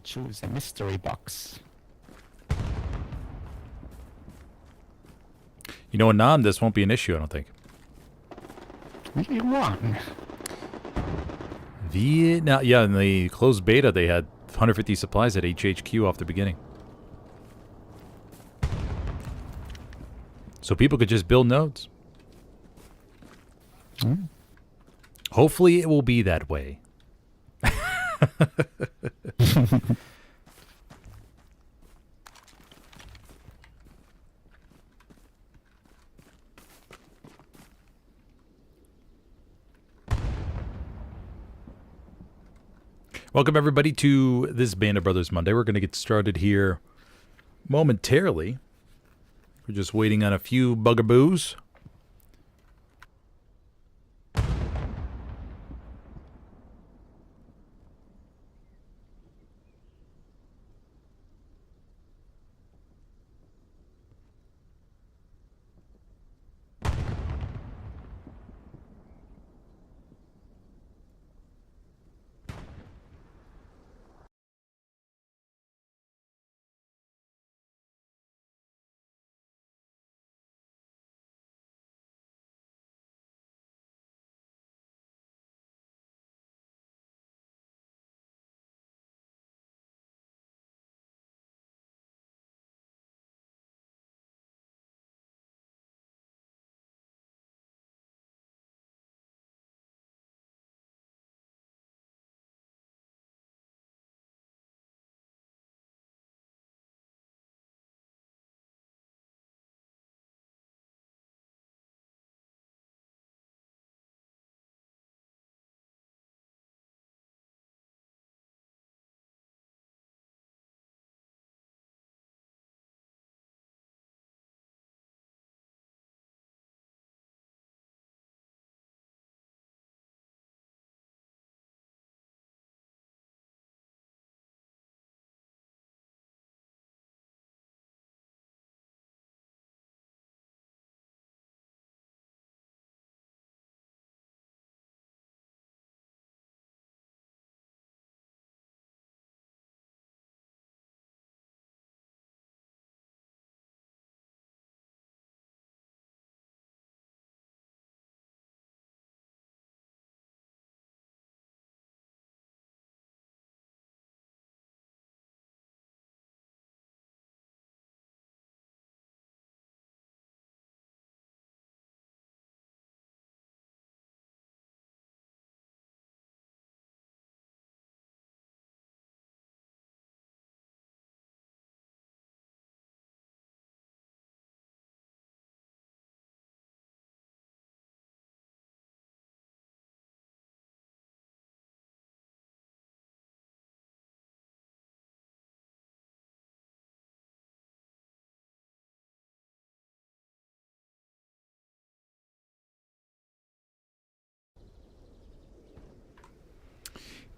choose a mystery box. You know, in Nam, this won't be an issue, I don't think. V1. Vietnam, yeah, in the closed beta, they had 150 supplies at HHQ off the beginning. So people could just build nodes. Mm. Hopefully it will be that way. Welcome everybody to this Band of Brothers Monday. We're going to get started here momentarily. We're just waiting on a few bugaboos.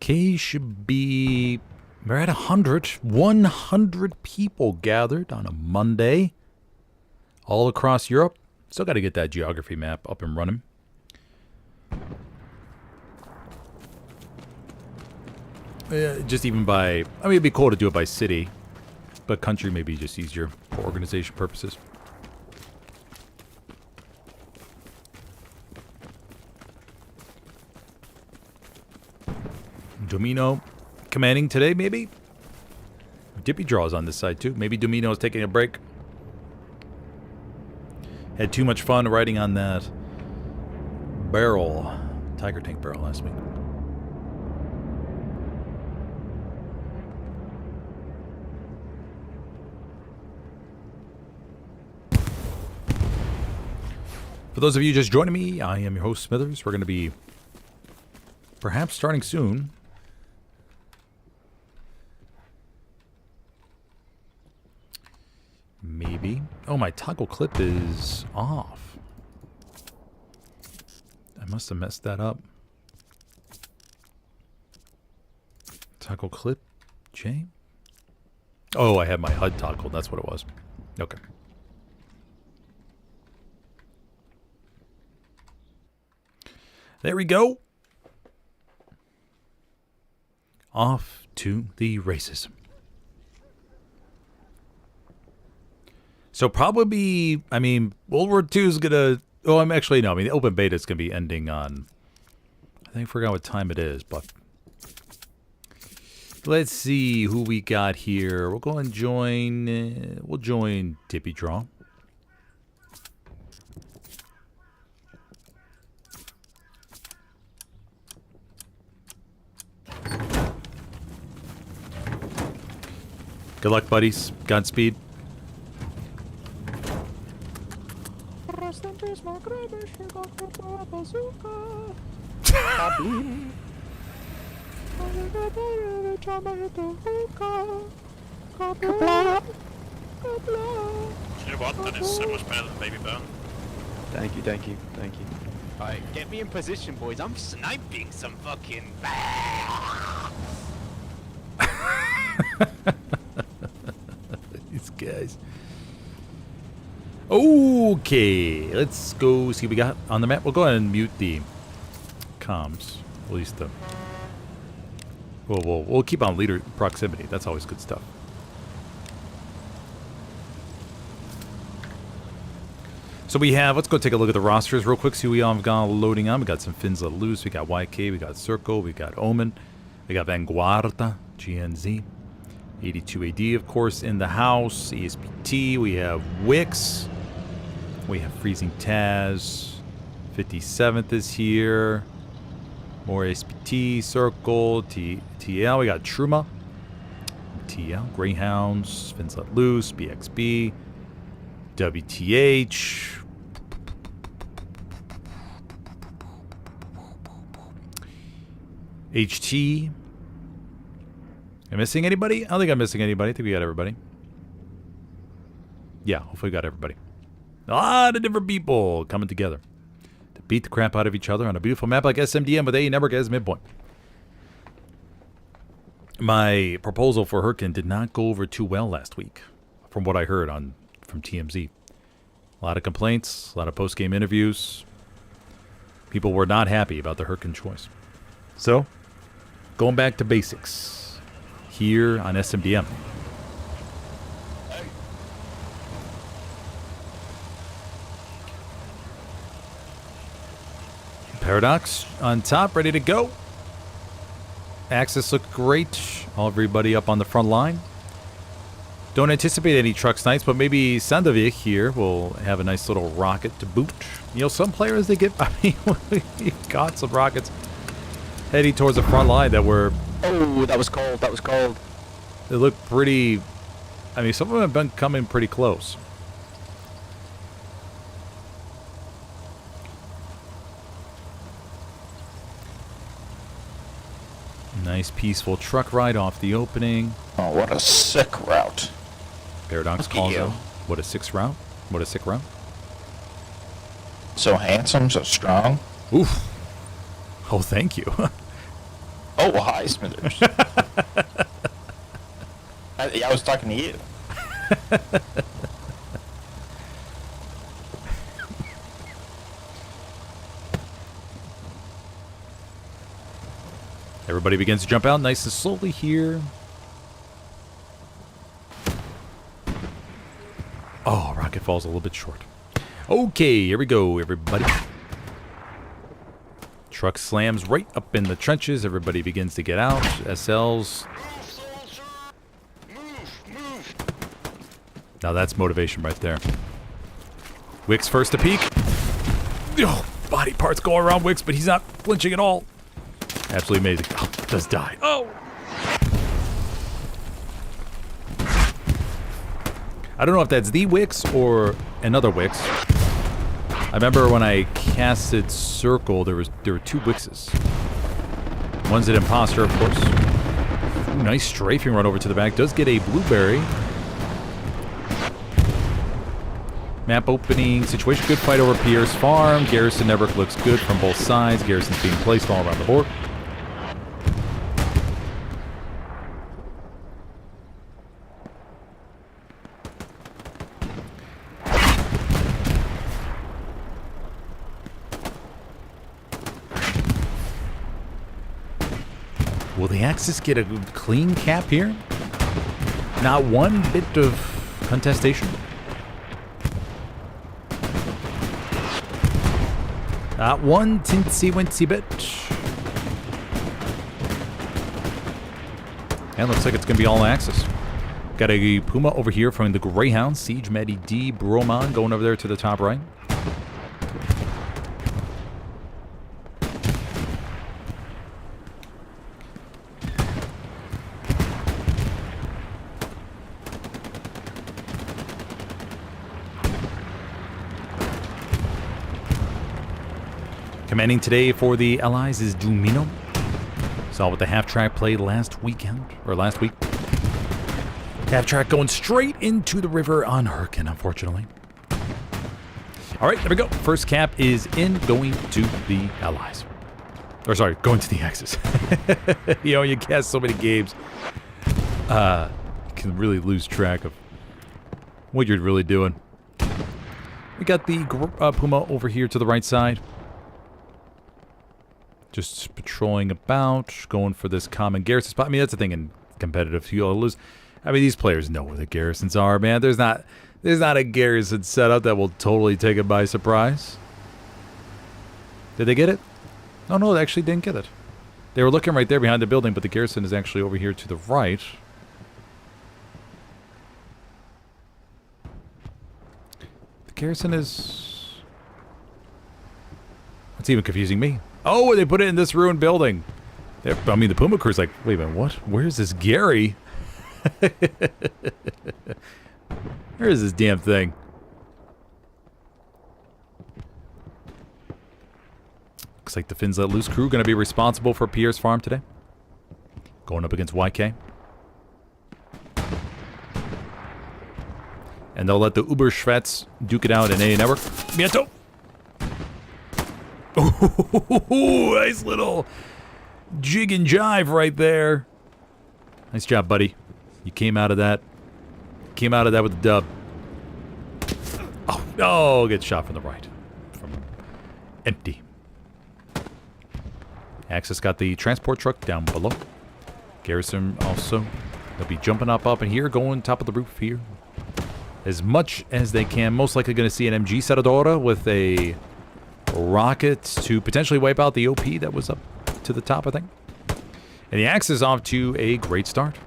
Okay, should be... We're at 100. 100 people gathered on a Monday. All across Europe. Still got to get that geography map up and running. Just even by... I mean, it'd be cool to do it by city. But country may be just easier for organization purposes. Domino commanding today, maybe? Dippy Draws on this side, too. Maybe Domino is taking a break. Had too much fun riding on that barrel. Tiger Tank barrel last week. For those of you just joining me, I am your host, Smithers. We're going to be perhaps starting soon. Maybe. Oh, my toggle clip is off. I must have messed that up. Toggle clip, J? Oh, I had my HUD toggled. That's what it was. Okay. There we go. Off to the races. So probably, I mean, World War II is gonna. Oh, I'm actually no. I mean, the open beta is gonna be ending on. I think I forgot what time it is, but let's see who we got here. We'll go and join. We'll join Tippy Draw. Good luck, buddies. Godspeed. You know what? That is so much better than Baby Burn. Thank you, thank you, thank you. Alright, get me in position, boys. I'm sniping some fucking. These guys. Okay, let's go see what we got on the map. We'll go ahead and mute the comms. At least the. We'll keep on leader proximity. That's always good stuff. So we have, let's go take a look at the rosters real quick, see what we all have got loading on. We got some Fins Let Loose, we got YK, we got Circle, we got Omen, we got Vanguarda, GNZ, 82 AD, of course, in the house, ESPT, we have Wix, we have Freezing Taz, 57th is here, more SPT, Circle, TL, we got Truma, TL, Greyhounds, Fins Let Loose, BXB, WTH, HT. Am I missing anybody? I don't think I'm missing anybody. I think we got everybody. Yeah, hopefully we got everybody. A lot of different people coming together to beat the crap out of each other on a beautiful map like SMDM with A network as midpoint. My proposal for Hurricane did not go over too well last week, from what I heard from TMZ. A lot of complaints, a lot of post-game interviews. People were not happy about the Hurricane choice. So, going back to basics here on SMDM. Paradox on top, ready to go. Axis looked great. Everybody up on the front line. Don't anticipate any truck snipes, but maybe Sandovik here will have a nice little rocket to boot. You know, some players, they get, I mean, we got some rockets heading towards the front line that were... Oh, that was cold, that was cold. They look pretty... I mean, some of them have been coming pretty close. Nice peaceful truck ride off the opening. Oh, what a sick route. Paradox calls out. What a sick route. What a sick route. So handsome, so strong. Oof. Oh, thank you. Oh, hi, Smithers. I was talking to you. Everybody begins to jump out nice and slowly here. Oh, rocket falls a little bit short. Okay, here we go, everybody. Truck slams right up in the trenches. Everybody begins to get out. SLs. Now that's motivation right there. Wix first to peek. Oh, body parts go around Wix, but he's not flinching at all. Absolutely amazing. Oh, does die. Oh! I don't know if that's the Wix or another Wix. I remember when I casted Circle, there were two Wixes. One's an imposter, of course. Ooh, nice strafing run over to the back. Does get a blueberry. Map opening situation. Good fight over Pierre's farm. Garrison network looks good from both sides. Garrison's being placed all around the board. Will the Axis get a clean cap here? Not one bit of contestation. Not one tinsy-wincy bit. And looks like it's going to be all Axis. Got a Puma over here from the Greyhound. Siege Medi D. Broman going over there to the top right. Commanding today for the Allies is Dumino. Saw with the half-track play last week. Half-track going straight into the river on Hurricane, unfortunately. All right, there we go. First cap is in, going to the Allies. Or sorry, going to the Axis. You know, you cast so many games, you can really lose track of what you're really doing. We got the Puma over here to the right side. Just patrolling about, going for this common garrison spot. I mean, that's the thing in competitive. You lose. I mean, these players know where the garrisons are, man. There's not a garrison setup that will totally take it by surprise. Did they get it? Oh, no, they actually didn't get it. They were looking right there behind the building, but the garrison is actually over here to the right. The garrison is... It's even confusing me. Oh, they put it in this ruined building. I mean, the Puma crew's like, wait a minute, what? Where's this Gary? Where is this damn thing? Looks like the Finns Let Loose crew going to be responsible for Pierre's farm today. Going up against YK. And they'll let the Uberschwetz duke it out in A network. Miento! Ooh, nice little jig and jive right there. Nice job, buddy. You came out of that. Came out of that with a dub. Oh, gets shot from the right. From empty. Axis got the transport truck down below. Garrison also. They'll be jumping up in here, going top of the roof here. As much as they can. Most likely going to see an MG Seradora with a rocket to potentially wipe out the OP that was up to the top, I think. And the Axis off to a great start.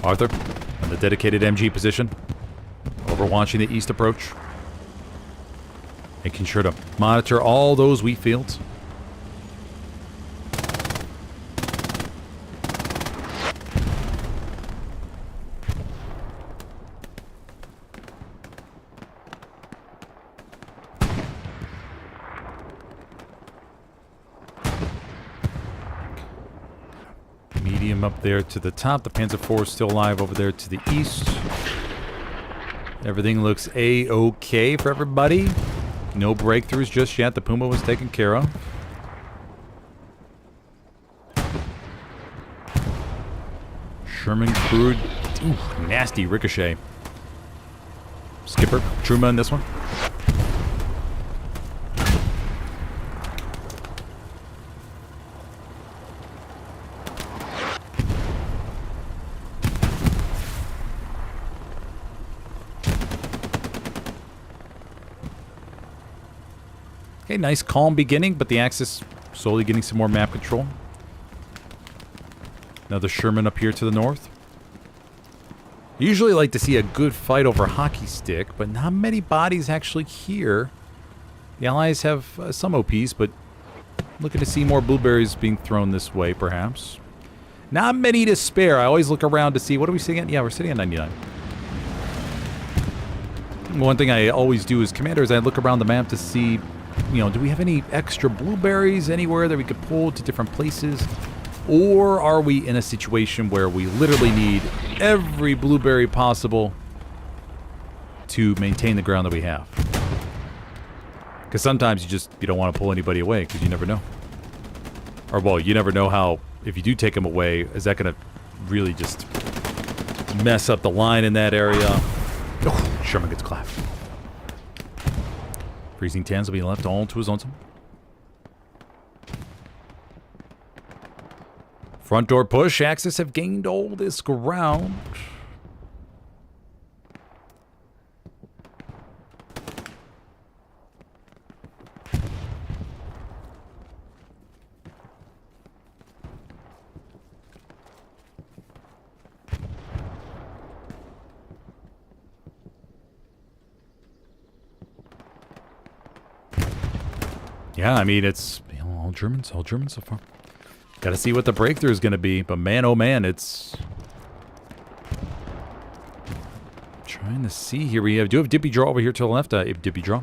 Arthur in the dedicated MG position, overwatching the east approach. Making sure to monitor all those wheat fields. Medium up there to the top. The Panzer IV is still alive over there to the east. Everything looks A-okay for everybody. No breakthroughs just yet. The Puma was taken care of. Sherman crude. Ooh, nasty ricochet. Skipper, Truma in this one. Okay, nice calm beginning, but the Axis slowly getting some more map control. Another Sherman up here to the north. I usually like to see a good fight over hockey stick, but not many bodies actually here. The Allies have some OPs, but looking to see more blueberries being thrown this way, perhaps. Not many to spare. I always look around to see, what are we sitting at? Yeah, we're sitting at 99. One thing I always do as commander is I look around the map to see, you know, do we have any extra blueberries anywhere that we could pull to different places? Or are we in a situation where we literally need every blueberry possible to maintain the ground that we have? Because sometimes you don't want to pull anybody away because you never know. Or, well, you never know how, if you do take him away, is that going to really just mess up the line in that area? Oh, Sherman gets clapped. Freezing Tans will be left all to his own. Front door push. Axis have gained all this ground. Yeah, I mean, it's all Germans so far. Got to see what the breakthrough is going to be, but man, oh man, it's trying to see here. We do have Dippy Draw over here to the left. Dippy Draw,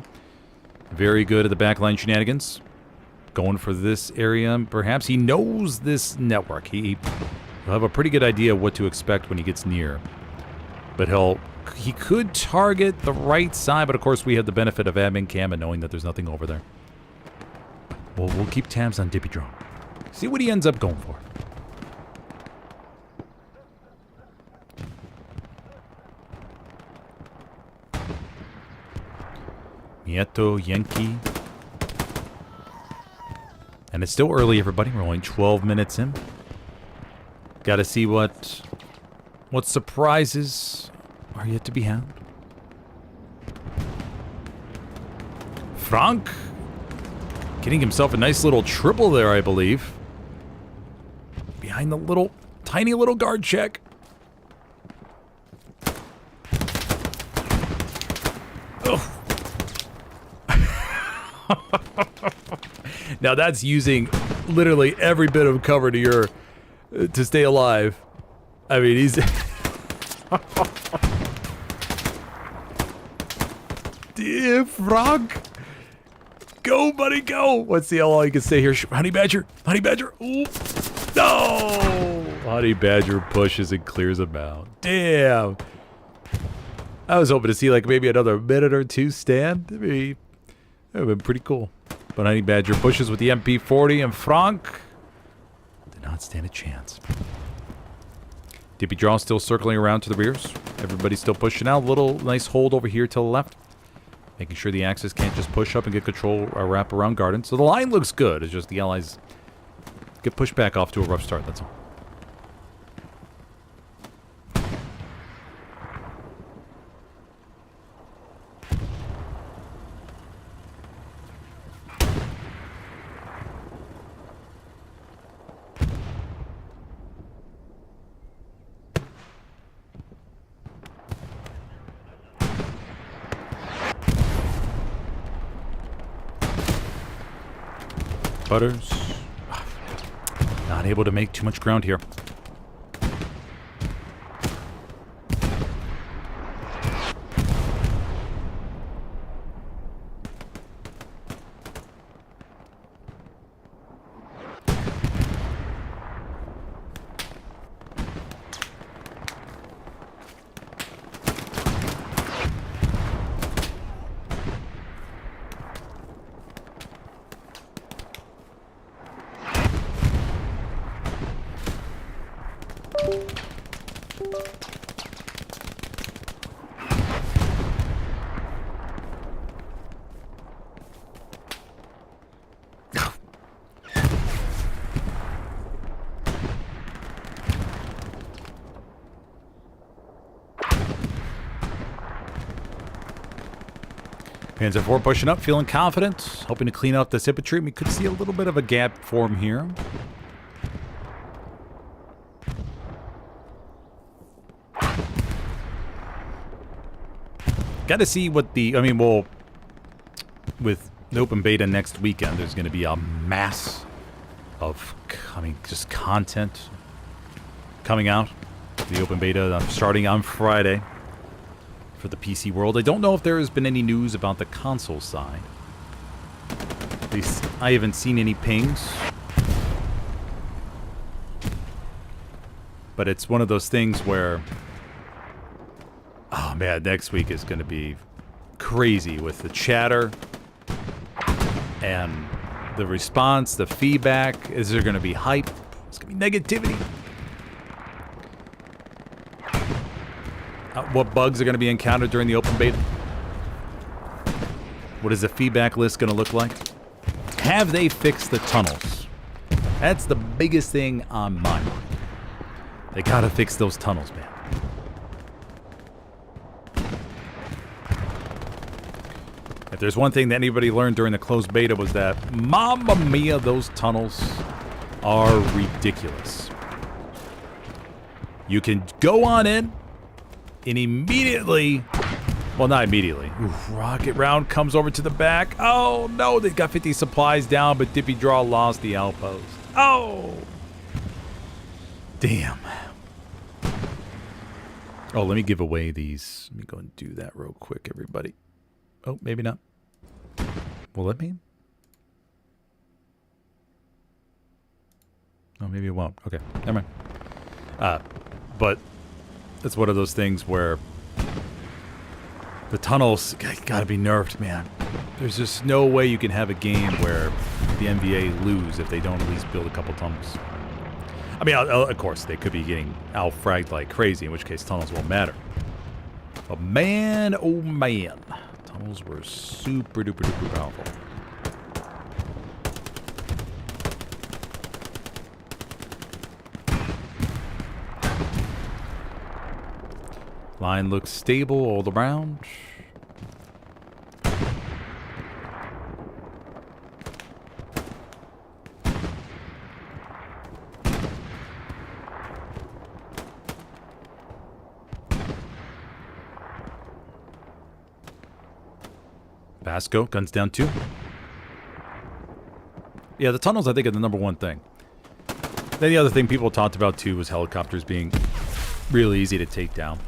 very good at the backline shenanigans, going for this area. Perhaps he knows this network. He'll have a pretty good idea of what to expect when he gets near, but he could target the right side. But of course, we have the benefit of admin cam and knowing that there's nothing over there. We'll keep tabs on Dippy Draw. See what he ends up going for. Nieto, Yankee. And it's still early, everybody. We're only 12 minutes in. Got to see what surprises are yet to be had. Frank getting himself a nice little triple there, I believe. Behind the tiny little guard check. Oh. Now that's using literally every bit of cover to stay alive. I mean, he's... Dear Frank. Go, buddy, go! Let's see how long you can stay here. Honey Badger! Honey Badger! Ooh! No! Honey Badger pushes and clears him out. Damn! I was hoping to see like maybe another minute or two stand. That would have been pretty cool. But Honey Badger pushes with the MP40 and Frank did not stand a chance. Dippy Draw still circling around to the rears. Everybody's still pushing out. Little nice hold over here to the left. Making sure the Axis can't just push up and get control or wrap around Garden. So the line looks good. It's just the Allies get pushed back off to a rough start, that's all. Butters. Not able to make too much ground here. Panzer IV pushing up, feeling confident, hoping to clean up this infantry. We could see a little bit of a gap form here. Got to see what the... I mean, well, with the open beta next weekend, there's going to be a mass of, I mean, just content coming out. The open beta starting on Friday for the PC world. I don't know if there has been any news about the console side. At least I haven't seen any pings. But it's one of those things where... Oh man, next week is going to be crazy with the chatter and the response, the feedback? Is there going to be hype? It's going to be negativity. What bugs are going to be encountered during the open beta? What is the feedback list going to look like? Have they fixed the tunnels? That's the biggest thing on my mind. They got to fix those tunnels, man. If there's one thing that anybody learned during the closed beta was that, mamma mia, those tunnels are ridiculous. You can go on in and immediately, well, not immediately. Oof, rocket round comes over to the back. Oh, no, they've got 50 supplies down, but Dippy Draw lost the outpost. Oh! Damn. Oh, let me give away these. Let me go and do that real quick, everybody. Oh, maybe not. Will it me? Oh, maybe it won't. Okay, never mind. But it's one of those things where the tunnels gotta be nerfed, man. There's just no way you can have a game where the NBA lose if they don't at least build a couple tunnels. I mean, of course, they could be getting out-fragged like crazy, in which case tunnels won't matter. But man, oh man. Tunnels were super duper duper powerful. Line looks stable all around. Vasco, guns down 2. Yeah, the tunnels, I think, are the number one thing. Then the other thing people talked about, too, was helicopters being really easy to take down.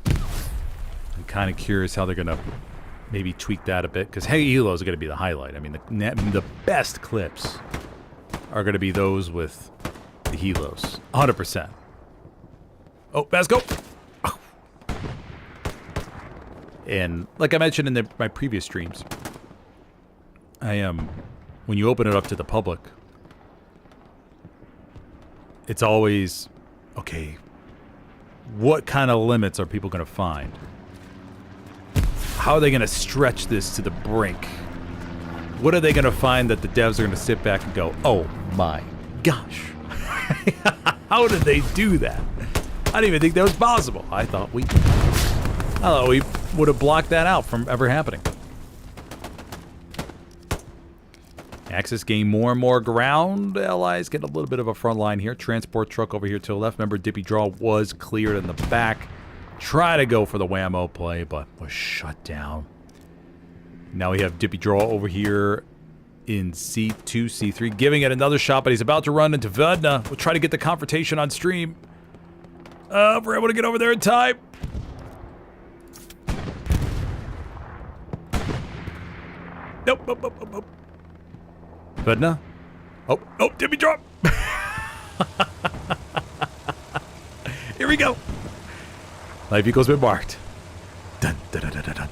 I'm kind of curious how they're going to maybe tweak that a bit, because Helios are going to be the highlight. I mean, the best clips are going to be those with the Helios. 100%. Oh, Vasco! And like I mentioned in my previous streams, when you open it up to the public, it's always, okay, what kind of limits are people going to find? How are they going to stretch this to the brink? What are they going to find that the devs are going to sit back and go, oh my gosh, how did they do that? I didn't even think that was possible. I thought we would have blocked that out from ever happening. Axis gain more and more ground. Allies get a little bit of a front line here. Transport truck over here to the left. Remember, Dippy Draw was cleared in the back. Try to go for the whammo play, but was shut down. Now we have Dippy Draw over here in C2, C3, giving it another shot, but he's about to run into Vedna. We'll try to get the confrontation on stream. If we're able to get over there in time. Nope, nope, nope, nope, nope. Vedna? Oh, oh, Dippy Drop! Here we go! Life equals been marked. Dun, dun, dun, dun, dun, dun.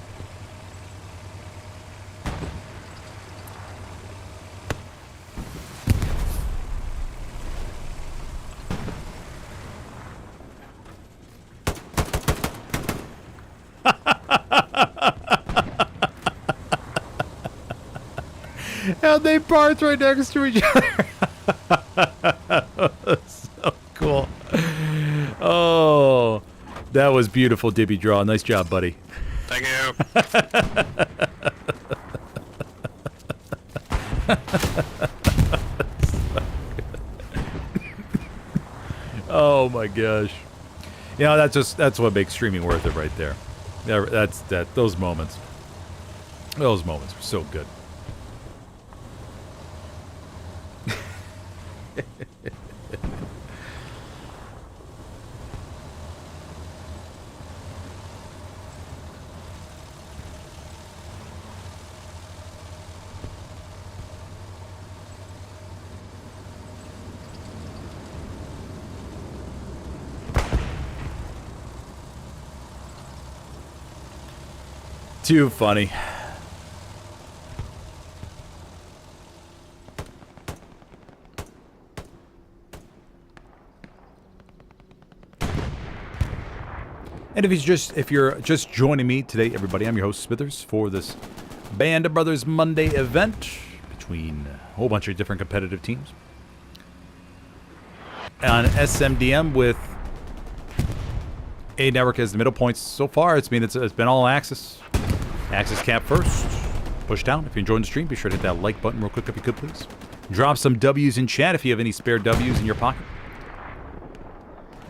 And they parked right next to each other. So cool. Oh, that was beautiful, Dippy Draw. Nice job, buddy. Thank you. Oh my gosh. You know, that's what makes streaming worth it right there. Those moments. Those moments were so good. Too funny. And if you're just joining me today, everybody, I'm your host Smithers for this Band of Brothers Monday event between a whole bunch of different competitive teams on SMDM with A Network as the middle points. So far, it's been all Axis. Axis cap first. Push down. If you're enjoying the stream, be sure to hit that like button real quick if you could, please. Drop some W's in chat if you have any spare W's in your pocket.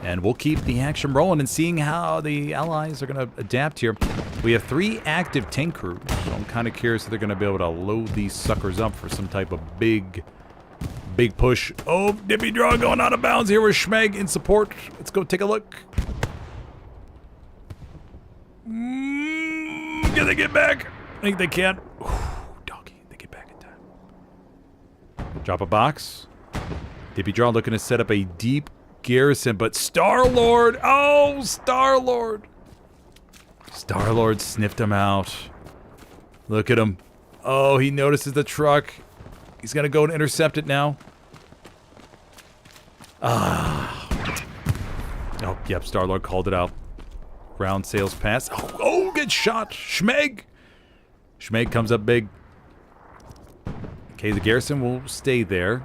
And we'll keep the action rolling and seeing how the allies are going to adapt here. We have 3 active tank crews, so I'm kind of curious if they're going to be able to load these suckers up for some type of big push. Oh, Dippy Draw going out of bounds here with Schmeg in support. Let's go take a look. Can they get back? I think they can. Ooh, doggy, they get back in time. Drop a box. Dippy Draw looking to set up a deep garrison, but Star-Lord! Oh, Star-Lord! Star-Lord sniffed him out. Look at him. Oh, he notices the truck. He's gonna go and intercept it now. Ah. Oh, yep, Star-Lord called it out. Ground sales pass. Oh, good shot! Schmeg! Schmeg comes up big. Okay, the garrison will stay there.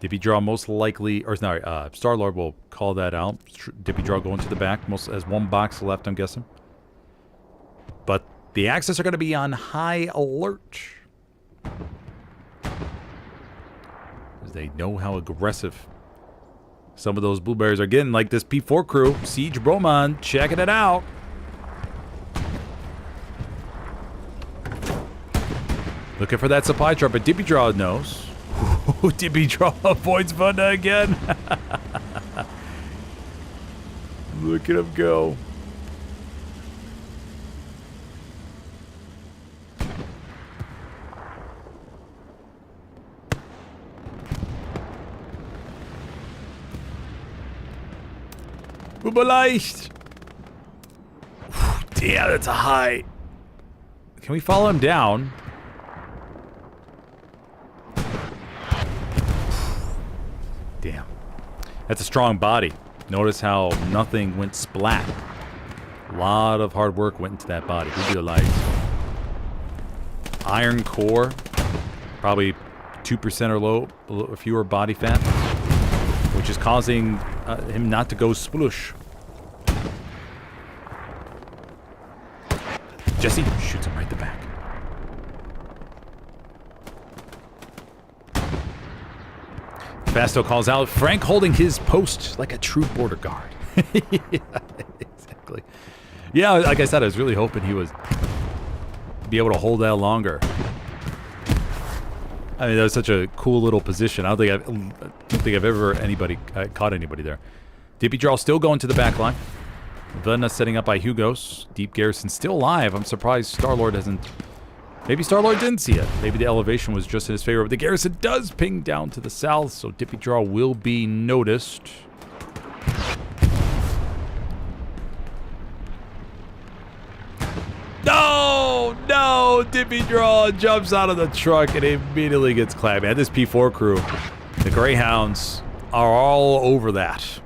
Dippy Draw most likely, or sorry, Star-Lord will call that out. Dippy Draw going to the back, has 1 box left, I'm guessing. But the Axis are going to be on high alert. As they know how aggressive some of those blueberries are getting, like this P4 crew. Siege Broman, checking it out. Looking for that supply truck, but Dippy Draw knows. Dippy Draw avoids Vunda again. Look at him go. Uberleicht. Damn, that's a high. Can we follow him down? Damn. That's a strong body. Notice how nothing went splat. A lot of hard work went into that body. Who do like iron core, probably 2% or low, fewer body fat, which is causing him not to go splush. Jesse shoots him right in the back. Fasto calls out, Frank holding his post like a true border guard. Yeah, exactly. Yeah, like I said, I was really hoping he would be able to hold that longer. I mean, that was such a cool little position. I don't think I've ever caught anybody there. Dippy Draw still going to the back line. Vena setting up by Hugos. Deep Garrison still alive. I'm surprised Star-Lord hasn't... Maybe Star-Lord didn't see it. Maybe the elevation was just in his favor. But the garrison does ping down to the south, so Dippy Draw will be noticed. No! No! Dippy Draw jumps out of the truck and immediately gets clapped. Man, this P4 crew, the Greyhounds, are all over that.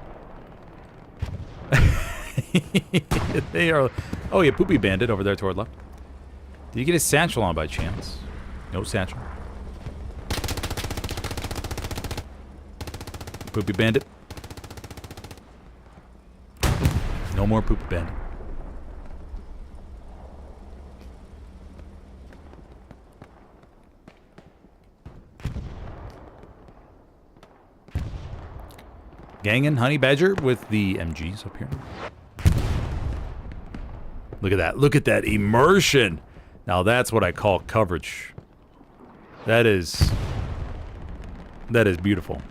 They are... Oh, yeah, Poopy Bandit over there toward left. Did you get his satchel on by chance? No satchel. Poopy Bandit. No more Poopy Bandit. Gangin' Honey Badger with the MGs up here. Look at that. Look at that immersion. Now that's what I call coverage. That is beautiful.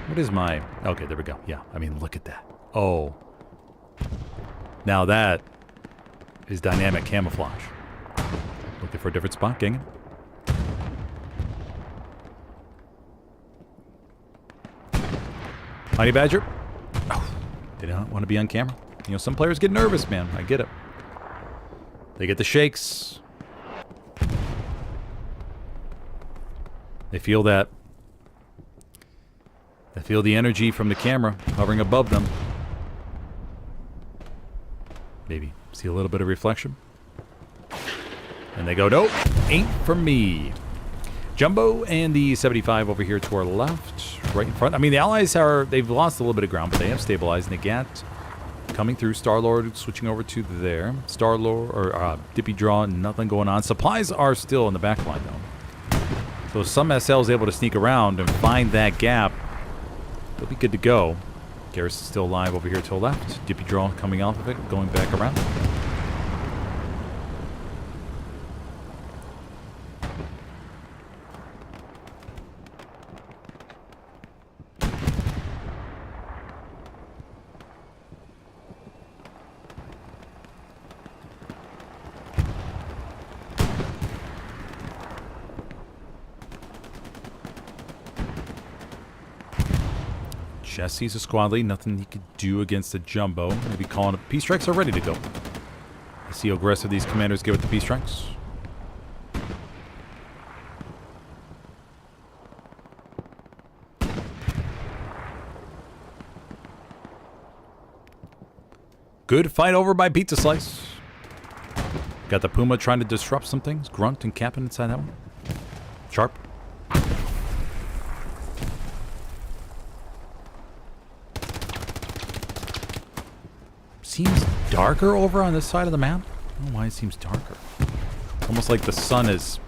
What is my... Okay, there we go. Yeah, I mean, look at that. Oh. Now that is dynamic camouflage. Looking for a different spot, Gangin'? Honey Badger. Oh, they don't want to be on camera. You know, some players get nervous, man. I get it. They get the shakes. They feel that I feel the energy from the camera hovering above them. Maybe see a little bit of reflection. And they go, nope, ain't for me. Jumbo and the 75 over here to our left, right in front. I mean, the Allies they've lost a little bit of ground, but they have stabilized. And the GAT coming through. Star-Lord switching over to there. Star-Lord, or Dippy Draw, nothing going on. Supplies are still in the back line, though. So some SL is able to sneak around and find that gap. They'll be good to go. Garrison's still alive over here to the left. Dippy Draw coming off of it, going back around. Jesse's a squad lead. Nothing he could do against the Jumbo. Maybe calling up. Peace strikes are ready to go. I see how aggressive these commanders get with the peace strikes. Good fight over by Pizza Slice. Got the Puma trying to disrupt some things. Grunt and Captain inside that one. Sharp. Seems darker over on this side of the map. I don't know why it seems darker. Almost like the sun is...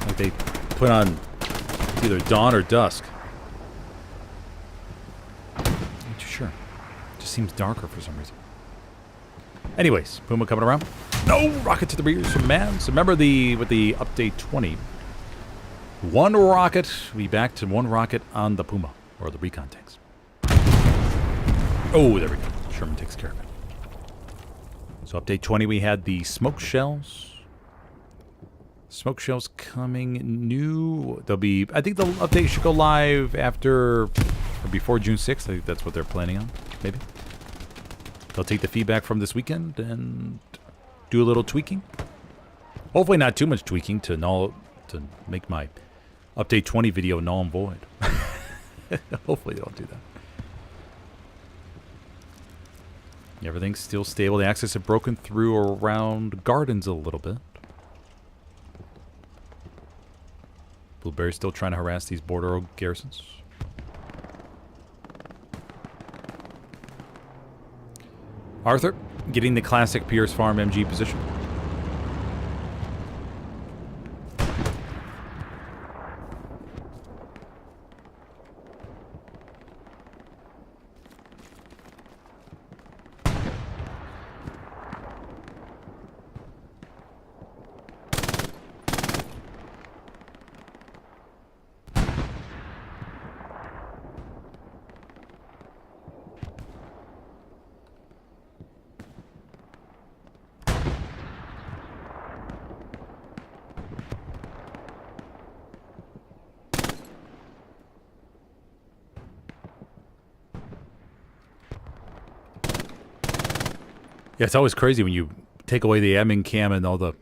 like they put on either dawn or dusk. Not too sure. It just seems darker for some reason. Anyways, Puma coming around. No! Rocket to the rear. So, man, so remember with the update 20. One rocket. We back to one rocket on the Puma. Or the recon tanks. Oh, there we go. Sherman takes care of it. So update 20, we had the smoke shells. Smoke shells coming new. They'll be, I think the update should go live after or before June 6th. I think that's what they're planning on, maybe. They'll take the feedback from this weekend and do a little tweaking. Hopefully not too much tweaking to make my update 20 video null and void. Hopefully they'll do that. Everything's still stable. The access have broken through around gardens a little bit. Blueberry's still trying to harass these border garrisons. Arthur getting the classic Pierce Farm MG position. Yeah, it's always crazy when you take away the admin cam and all the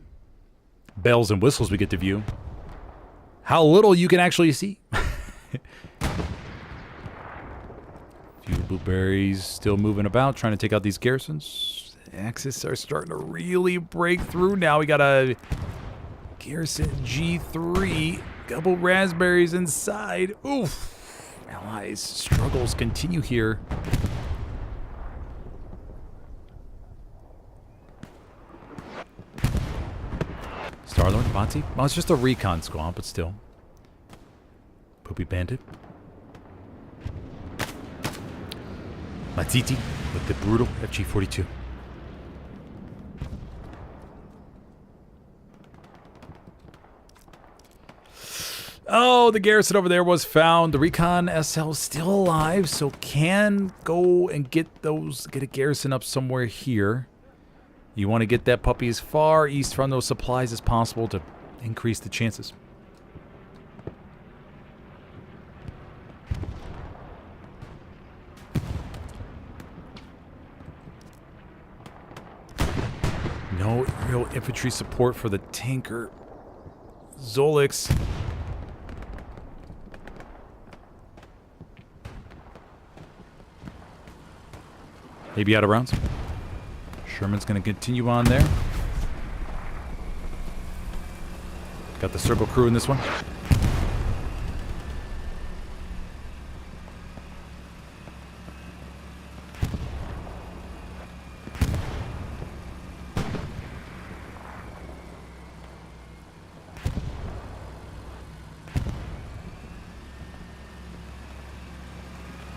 bells and whistles we get to view. How little you can actually see. Few blueberries still moving about, trying to take out these garrisons. The Axis are starting to really break through now. We got a garrison G3. Couple raspberries inside. Oof. Allies' struggles continue here. Star-Lord, Bonzi? Well, it's just a recon squad, but still. Poopy Bandit. Matiti with the brutal FG-42. Oh, the garrison over there was found. The recon SL is still alive, so can go and get a garrison up somewhere here. You want to get that puppy as far east from those supplies as possible to increase the chances. No real infantry support for the tanker. Zolix. Maybe out of rounds. Sherman's going to continue on there. Got the circle crew in this one.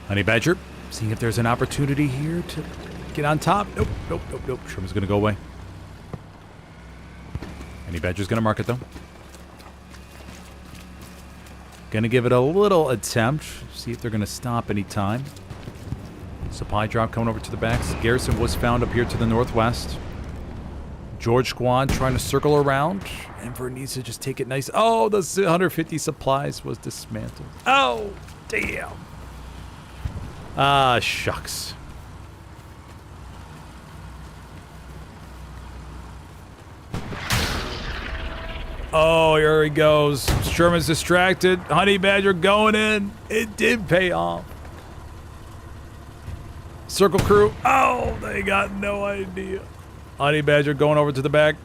Honey Badger, seeing if there's an opportunity here to get on top. Nope, nope, nope, nope. Sherman's going to go away. Honey Badger's going to mark it, though. Going to give it a little attempt. See if they're going to stop any time. Supply drop coming over to the backs. Garrison was found up here to the northwest. George Squad trying to circle around. Enver needs to just take it nice. Oh, the 150 supplies was dismantled. Oh, damn. Ah, shucks. Oh, here he goes. Sherman's distracted. Honey Badger going in. It did pay off. Circle crew. Oh, they got no idea. Honey Badger going over to the back.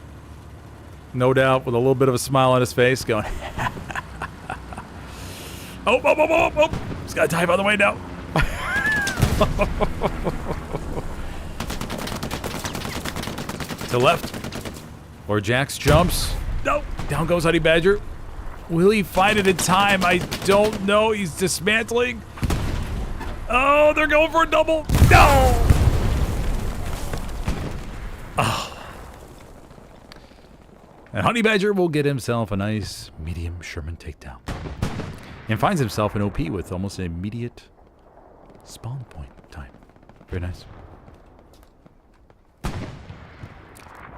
No doubt with a little bit of a smile on his face going. Oh. He's got to dive on the way now. To left. Or Jax jumps. Nope. Down goes Honey Badger. Will he find it in time? I don't know. He's dismantling. Oh, they're going for a double. No! Oh. And Honey Badger will get himself a nice medium Sherman takedown. And finds himself an OP with almost an immediate spawn point time. Very nice.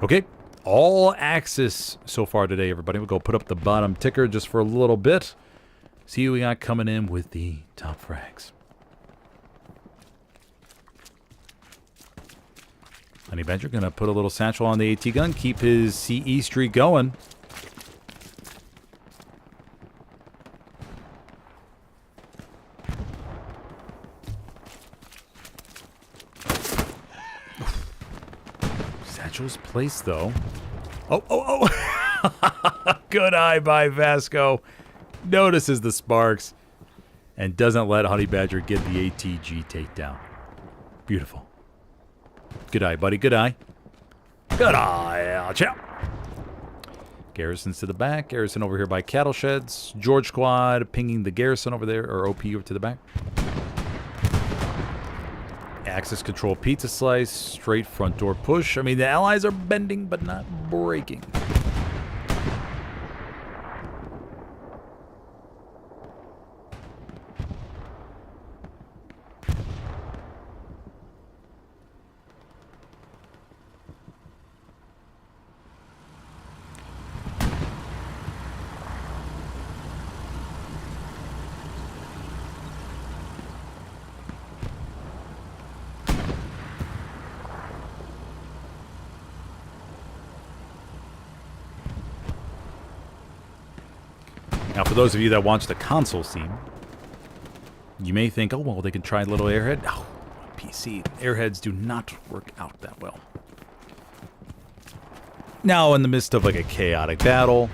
Okay. All axis so far today, everybody. We'll go put up the bottom ticker just for a little bit. See who we got coming in with the top frags. Honey Badger going to put a little satchel on the AT gun. Keep his CE streak going. Satchel's placed, though. Oh. Good eye by Vasco. Notices the sparks and doesn't let Honey Badger get the ATG takedown. Beautiful. Good eye, buddy. Good eye. Good eye. Ciao. Garrison's to the back. Garrison over here by cattle sheds. George Squad pinging the Garrison over there, or OP over to the back. Axis control pizza slice. Straight front door push. I mean, the allies are bending, but not breaking. Now, for those of you that watch the console scene, you may think, oh, well, they can try a little airhead. No, PC. Airheads do not work out that well. Now, in the midst of like a chaotic battle,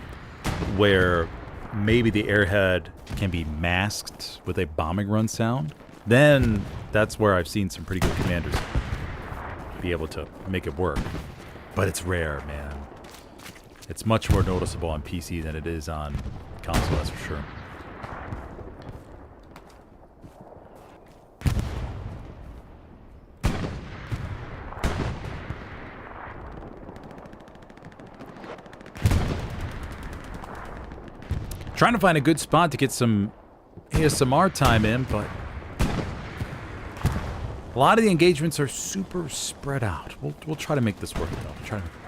where maybe the airhead can be masked with a bombing run sound, then that's where I've seen some pretty good commanders be able to make it work. But it's rare, man. It's much more noticeable on PC than it is on console, that's for sure. Trying to find a good spot to get some ASMR time in, but a lot of the engagements are super spread out. We'll try to make this work, though. Try to make it work.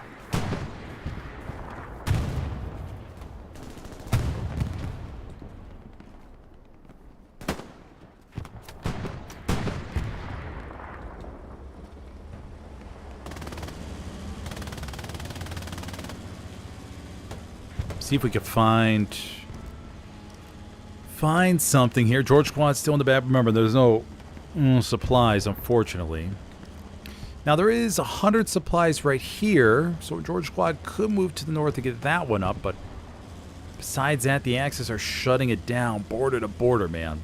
See if we can find something here. George Squad's still in the back. Remember, there's no supplies, unfortunately. Now, there is 100 supplies right here, so George Squad could move to the north to get that one up, but besides that, the Axis are shutting it down border to border, man.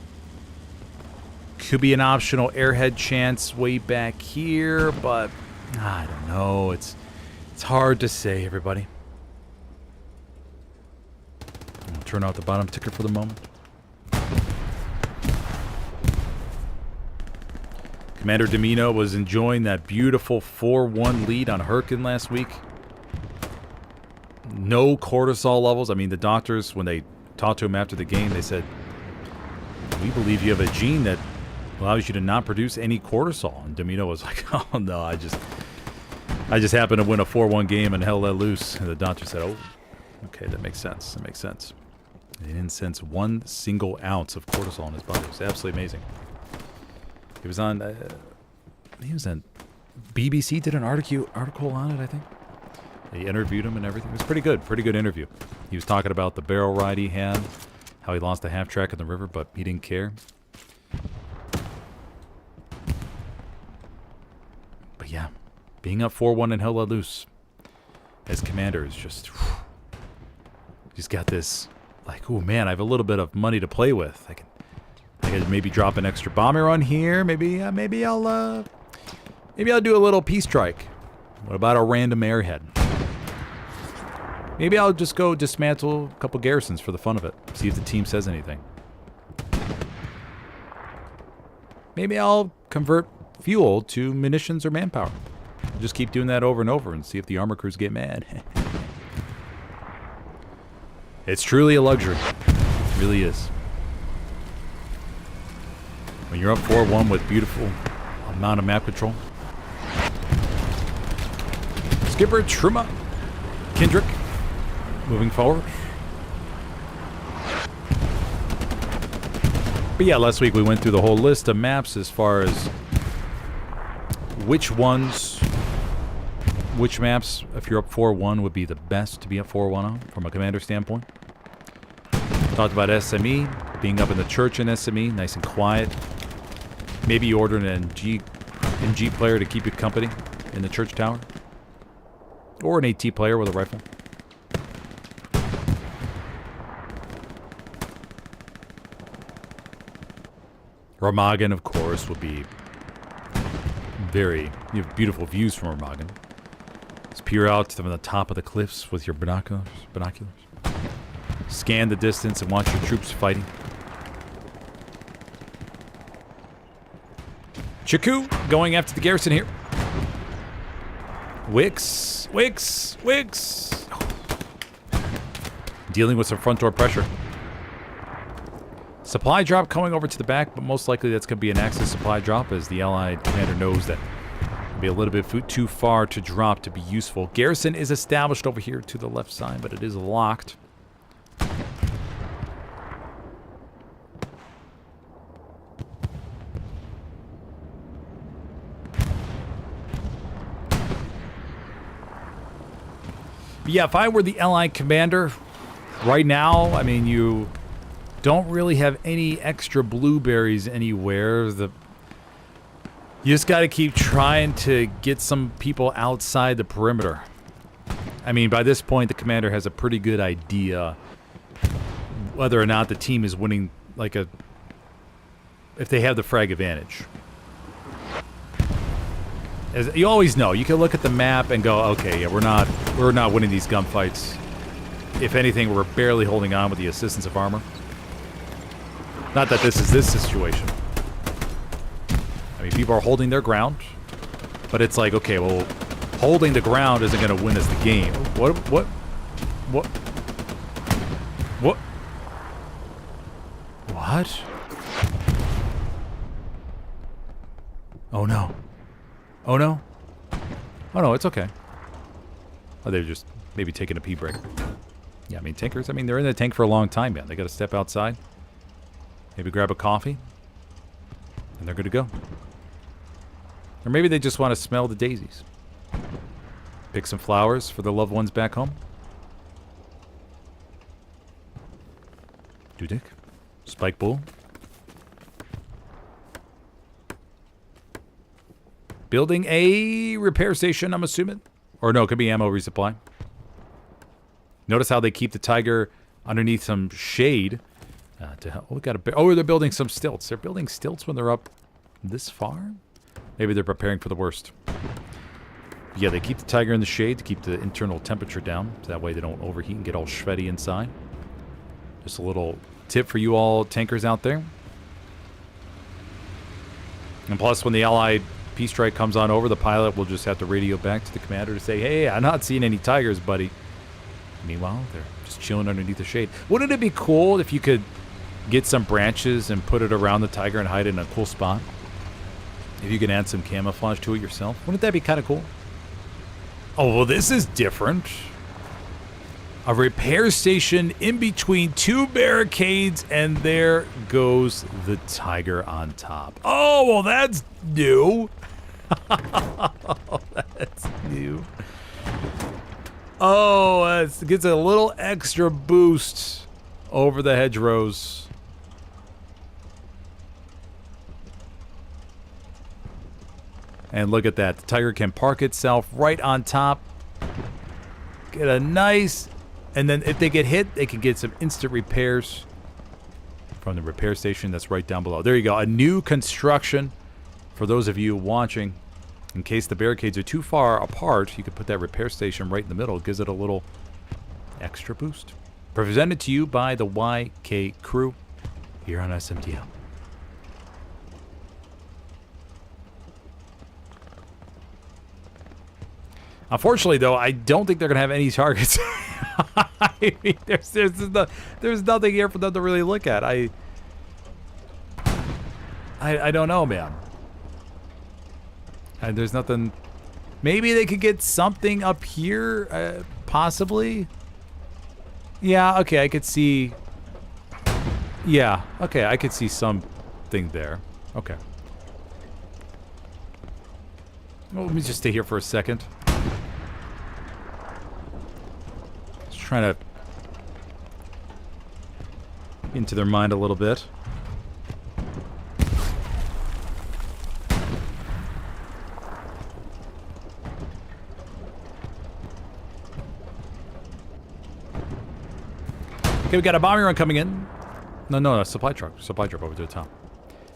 Could be an optional airhead chance way back here, but I don't know. It's hard to say, everybody. I'll turn out the bottom ticker for the moment. Commander Domino was enjoying that beautiful 4-1 lead on Hurricane last week. No cortisol levels. I mean, the doctors, when they talked to him after the game, they said, "We believe you have a gene that allows you to not produce any cortisol." And Domino was like, "Oh no, I just happened to win a 4-1 game and held that loose." And the doctor said, "Oh, okay, that makes sense. That makes sense." He didn't sense 1 single ounce of cortisol in his body. It was absolutely amazing. He was on BBC, did an article on it, I think. They interviewed him and everything. It was pretty good interview. He was talking about the barrel ride he had, how he lost a half track in the river, but he didn't care. But yeah, being up 4-1 and held loose as commander is just, he's got this, like, oh man, I have a little bit of money to play with. I could maybe drop an extra bomber on here. Maybe I'll do a little peace strike. What about a random airhead? Maybe I'll just go dismantle a couple garrisons for the fun of it. See if the team says anything. Maybe I'll convert fuel to munitions or manpower. I'll just keep doing that over and over and see if the armor crews get mad. It's truly a luxury. It really is. When you're up 4-1 with beautiful amount of map control. Skipper Truma Kendrick moving forward. But yeah, last week we went through the whole list of maps as far as which maps, if you're up 4-1, would be the best to be up 4-1 on from a commander standpoint. Talked about SME, being up in the church in SME, nice and quiet. Maybe you order an MG player to keep you company in the church tower. Or an AT player with a rifle. Remagen, of course, would be you have beautiful views from Remagen. Just peer out from the top of the cliffs with your binoculars. Scan the distance and watch your troops fighting. Chiku going after the garrison here. Wicks. Dealing with some front door pressure. Supply drop coming over to the back, but most likely that's going to be an Axis supply drop as the Allied commander knows that it'll be a little bit too far to drop to be useful. Garrison is established over here to the left side, but it is locked. Yeah, if I were the Allied commander, right now, I mean, you don't really have any extra blueberries anywhere. You just got to keep trying to get some people outside the perimeter. I mean, by this point, the commander has a pretty good idea whether or not the team is winning, if they have the frag advantage. As you always know, you can look at the map and go, okay, yeah, we're not winning these gunfights. If anything, we're barely holding on with the assistance of armor. Not that this is this situation. I mean, people are holding their ground, but it's like, okay, well, holding the ground isn't going to win us the game. What? Oh no. Oh no. Oh no, it's okay. Oh, they're just maybe taking a pee break. Yeah, I mean, tankers, they're in the tank for a long time, man. They got to step outside. Maybe grab a coffee. And they're good to go. Or maybe they just want to smell the daisies. Pick some flowers for the loved ones back home. Dudik. Spike Bull. Building a repair station, I'm assuming. Or no, it could be ammo resupply. Notice how they keep the Tiger underneath some shade. To help. Oh, we got a. Oh, they're building some stilts. They're building stilts when they're up this far. Maybe they're preparing for the worst. Yeah, they keep the Tiger in the shade to keep the internal temperature down. So that way they don't overheat and get all shreddy inside. Just a little tip for you all tankers out there. And plus, when the Allied Peace Strike comes on over, the pilot will just have to radio back to the commander to say, hey, I'm not seeing any Tigers, buddy. Meanwhile, they're just chilling underneath the shade. Wouldn't it be cool if you could get some branches and put it around the Tiger and hide it in a cool spot? If you can add some camouflage to it yourself. Wouldn't that be kind of cool? Oh, well, this is different. A repair station in between two barricades, and there goes the Tiger on top. Oh, well, that's new. That's new. Oh, it gets a little extra boost over the hedgerows. And look at that. The Tiger can park itself right on top. Get a nice... And then if they get hit, they can get some instant repairs from the repair station that's right down below. There you go. A new construction for those of you watching. In case the barricades are too far apart, you can put that repair station right in the middle. It gives it a little extra boost. Presented to you by the YK crew here on SMDM. Unfortunately, though, I don't think they're going to have any targets. I mean, there's nothing here for them to really look at. I don't know, man. There's nothing. Maybe they could get something up here, possibly. Yeah, okay, I could see. Yeah, okay, I could see something there. Okay. Well, let me just stay here for a second. Just trying to into their mind a little bit. Okay, we got a bombing run coming in. No, a supply truck. Supply truck over to the top.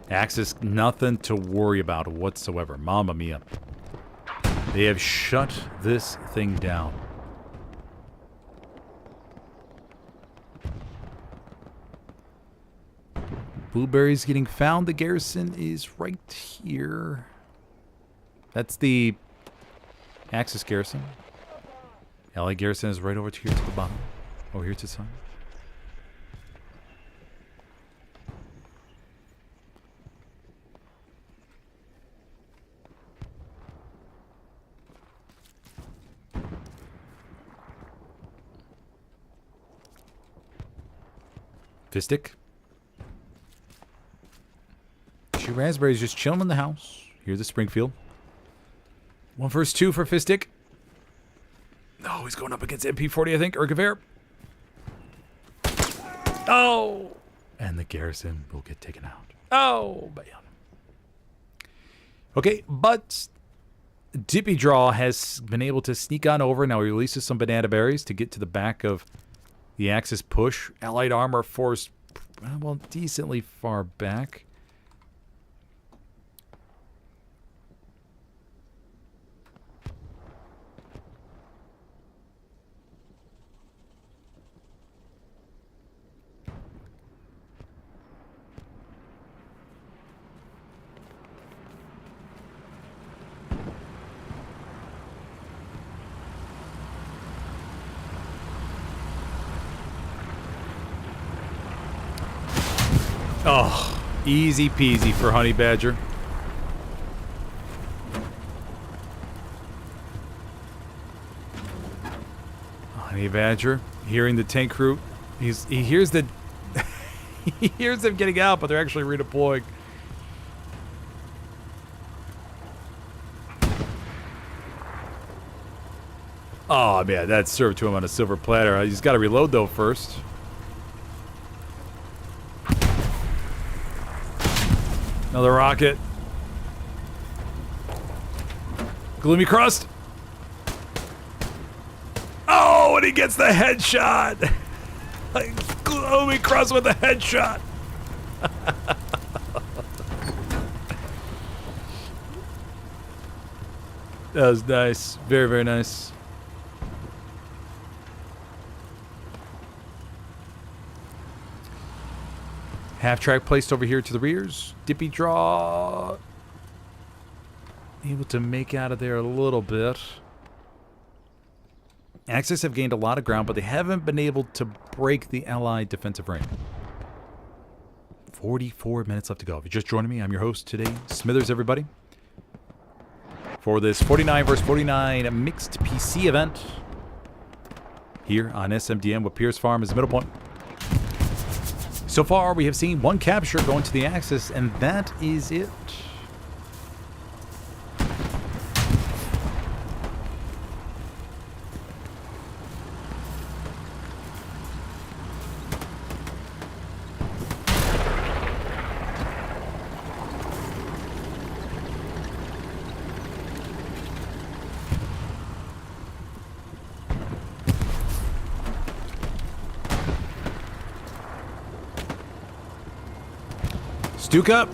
Axis, nothing to worry about whatsoever. Mamma mia. They have shut this thing down. Blueberries getting found. The garrison is right here. That's the Axis garrison. Allied garrison is right over here to the bottom. Over here to the side. Fistic. Two raspberries just chilling in the house. Here's the Springfield. 1 versus 2 for Fistic. Oh, he's going up against MP40, I think, or Gewehr. Oh! And the garrison will get taken out. Oh, man. Okay, but Dippy Draw has been able to sneak on over. Now he releases some banana berries to get to the back of the Axis push. Allied armor forced, well, decently far back. Oh, easy peasy for Honey Badger. Honey Badger, hearing the tank crew, he hears the he hears them getting out, but they're actually redeploying. Oh man, that's served to him on a silver platter. He's got to reload though first. Another rocket. Gloomy Crust. Oh, and he gets the headshot. Gloomy Crust with the headshot. That was nice. Very, very nice. Half track placed over here to the rears. Dippy draw. Able to make out of there a little bit. Axis have gained a lot of ground, but they haven't been able to break the Allied defensive ring. 44 minutes left to go. If you're just joining me, I'm your host today, Smithers, everybody. For this 49 versus 49 mixed PC event here on SMDM with Pierce Farm as the middle point. So far, we have seen one capture going to the Axis, and that is it. Stuke up.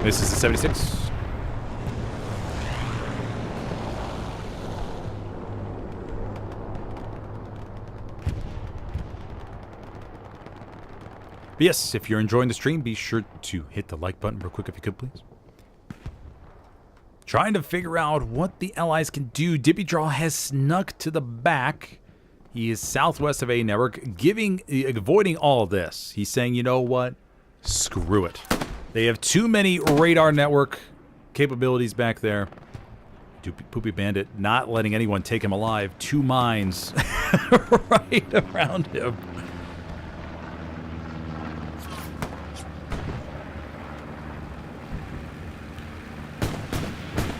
This is the 76. But yes, if you're enjoying the stream, be sure to hit the like button real quick if you could, please. Trying to figure out what the Allies can do. Dippy Draw has snuck to the back. He is southwest of A network, avoiding all of this. He's saying, you know what? Screw it. They have too many radar network capabilities back there. Poopy Bandit not letting anyone take him alive. 2 mines right around him.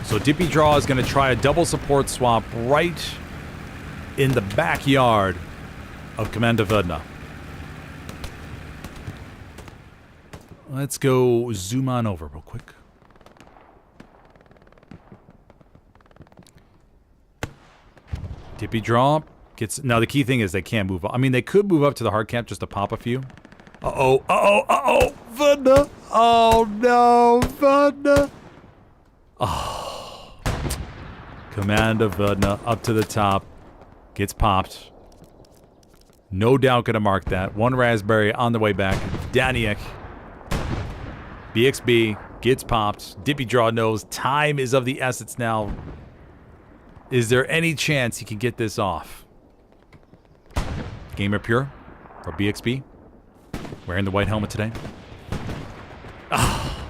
So Dippy Draw is going to try a double support swap right in the backyard of Commander Vedna. Let's go zoom on over real quick. Dippy Draw gets... Now, the key thing is they can't move up. I mean, they could move up to the hard camp just to pop a few. Uh-oh, uh-oh, uh-oh! Vedna! Oh, no! Vedna! Oh. Commander Vedna up to the top. Gets popped. No doubt gonna mark that. 1 raspberry on the way back. Daniek. BXB gets popped. Dippy Draw knows time is of the essence now. Is there any chance he can get this off? Gamer Pure or BXB. Wearing the white helmet today.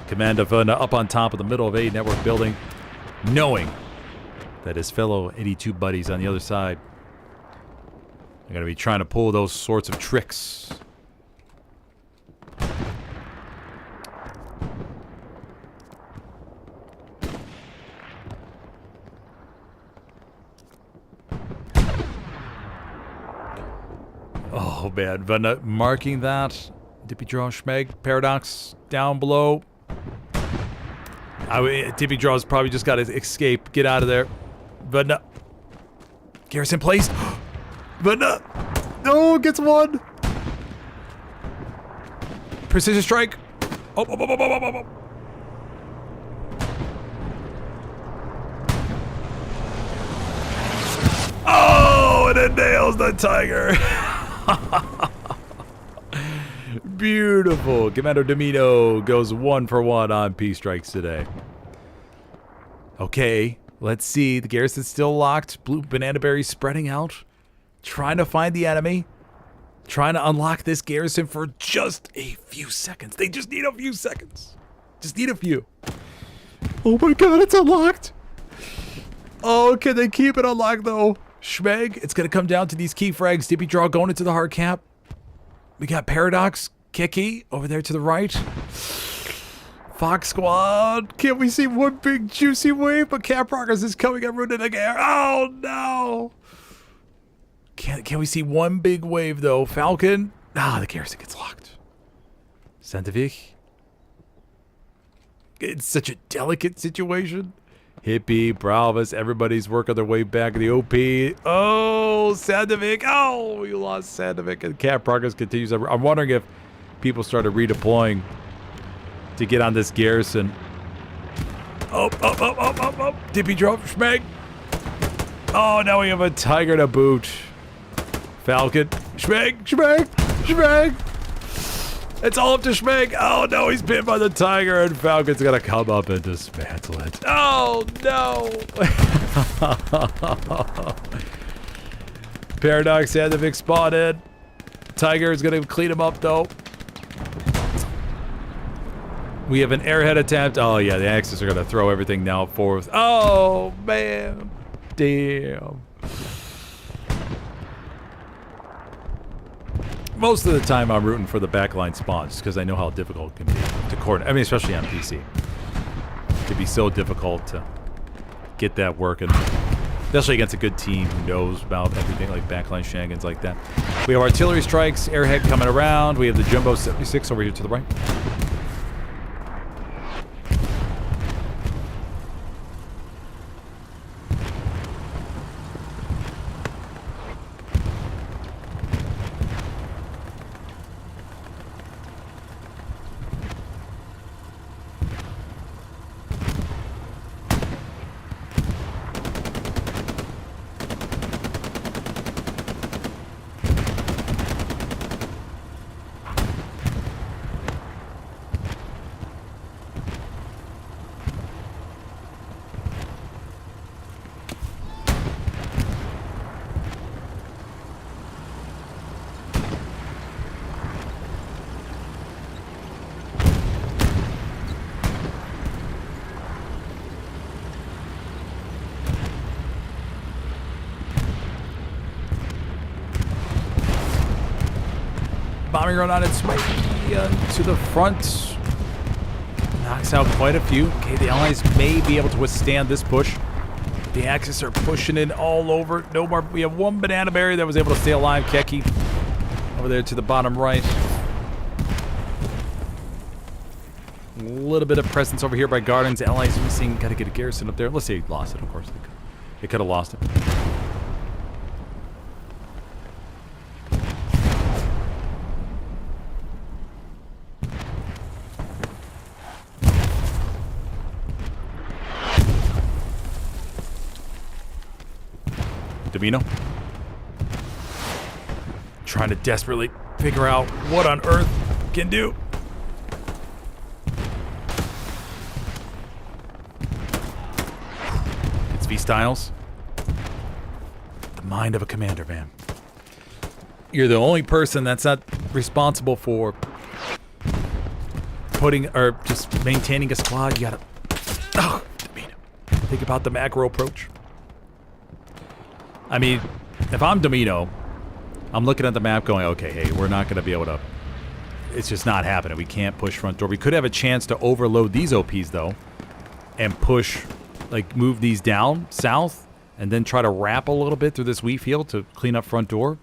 Commander Vedna up on top of the middle of A network building. Knowing that his fellow 82 buddies on the other side are going to be trying to pull those sorts of tricks. Oh man, Vedna marking that. Dippy Draw, Schmeg, Paradox down below. Dippy Draw's probably just got to escape. Get out of there. Vedna. Garrison placed. Vedna. No, gets 1. Precision strike. Oh. Oh, and it nails the tiger. Beautiful. Commander Domino goes 1 for 1 on P strikes today. Okay, let's see. The garrison's still locked. Blue banana berries spreading out. Trying to find the enemy. Trying to unlock this garrison for just a few seconds. They just need a few seconds. Just need a few. Oh my god, it's unlocked. Oh, can they keep it unlocked though? Schmeg, it's going to come down to these key frags. Dippy Draw going into the hard cap. We got Paradox, Kiki over there to the right. Fox Squad. Can we see one big juicy wave? But Cap Rockers is coming everyone in the air. Oh no. Can we see one big wave though? Falcon. Ah, the garrison gets locked. Santovic. it's such a delicate situation. Hippie, Bralvis, everybody's working their way back to the OP. Oh, Sandovic. Oh, we lost Sandovic. And camp progress continues. I'm wondering if people started redeploying to get on this garrison. Oh. DP drop, Schmeg. Oh, now we have a Tiger to boot. Falcon. Schmeg. It's all up to Schmeg. Oh, no, he's pinned by the Tiger, and Falcon's going to come up and dismantle it. Oh, no. Paradox had the big spot in. Tiger is going to clean him up, though. We have an airhead attempt. Oh, yeah, the Axis are going to throw everything now forth. Oh, man. Damn. Most of the time, I'm rooting for the backline spawns because I know how difficult it can be to coordinate. I mean, especially on PC. It can be so difficult to get that working. Especially against a good team who knows about everything like backline shenanigans like that. We have artillery strikes, airhead coming around. We have the Jumbo 76 over here to the right. Bombing run on its way to the front. Knocks out quite a few. Okay, the Allies may be able to withstand this push. The Axis are pushing it all over. No more. We have one banana berry that was able to stay alive. Keki over there to the bottom right. A little bit of presence over here by Gardens. Allies missing. Got to get a garrison up there. Let's say he lost it, of course. They could have lost it. Domino. Trying to desperately figure out what on earth can do. It's V-Styles. The mind of a commander, man. You're the only person that's not responsible for putting or just maintaining a squad. You gotta Domino. Think about the macro approach. I mean, if I'm Domino, I'm looking at the map going, okay, hey, we're not going to be able to... It's just not happening. We can't push front door. We could have a chance to overload these OPs, though, and push, like, move these down south, and then try to wrap a little bit through this wheat field to clean up front door.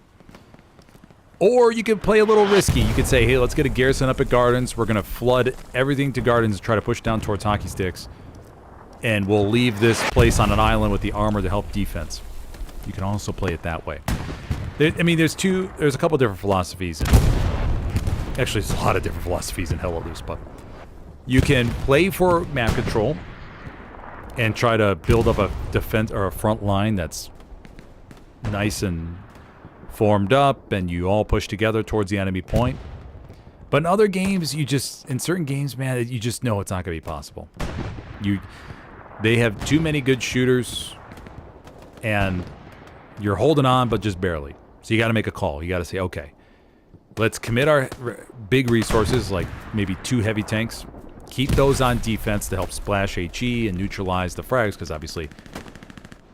Or you could play a little risky. You could say, hey, let's get a garrison up at Gardens. We're going to flood everything to Gardens and try to push down towards hockey sticks. And we'll leave this place on an island with the armor to help defense. You can also play it that way. I mean, there's a couple different philosophies. Actually, there's a lot of different philosophies in Helios, but you can play for map control and try to build up a defense or a front line that's nice and formed up, and you all push together towards the enemy point. But in other games, in certain games, man, you just know it's not going to be possible. They have too many good shooters, and you're holding on, but just barely. So you got to make a call. You got to say, okay, let's commit our big resources, like maybe 2 heavy tanks. Keep those on defense to help splash HE and neutralize the frags, because obviously,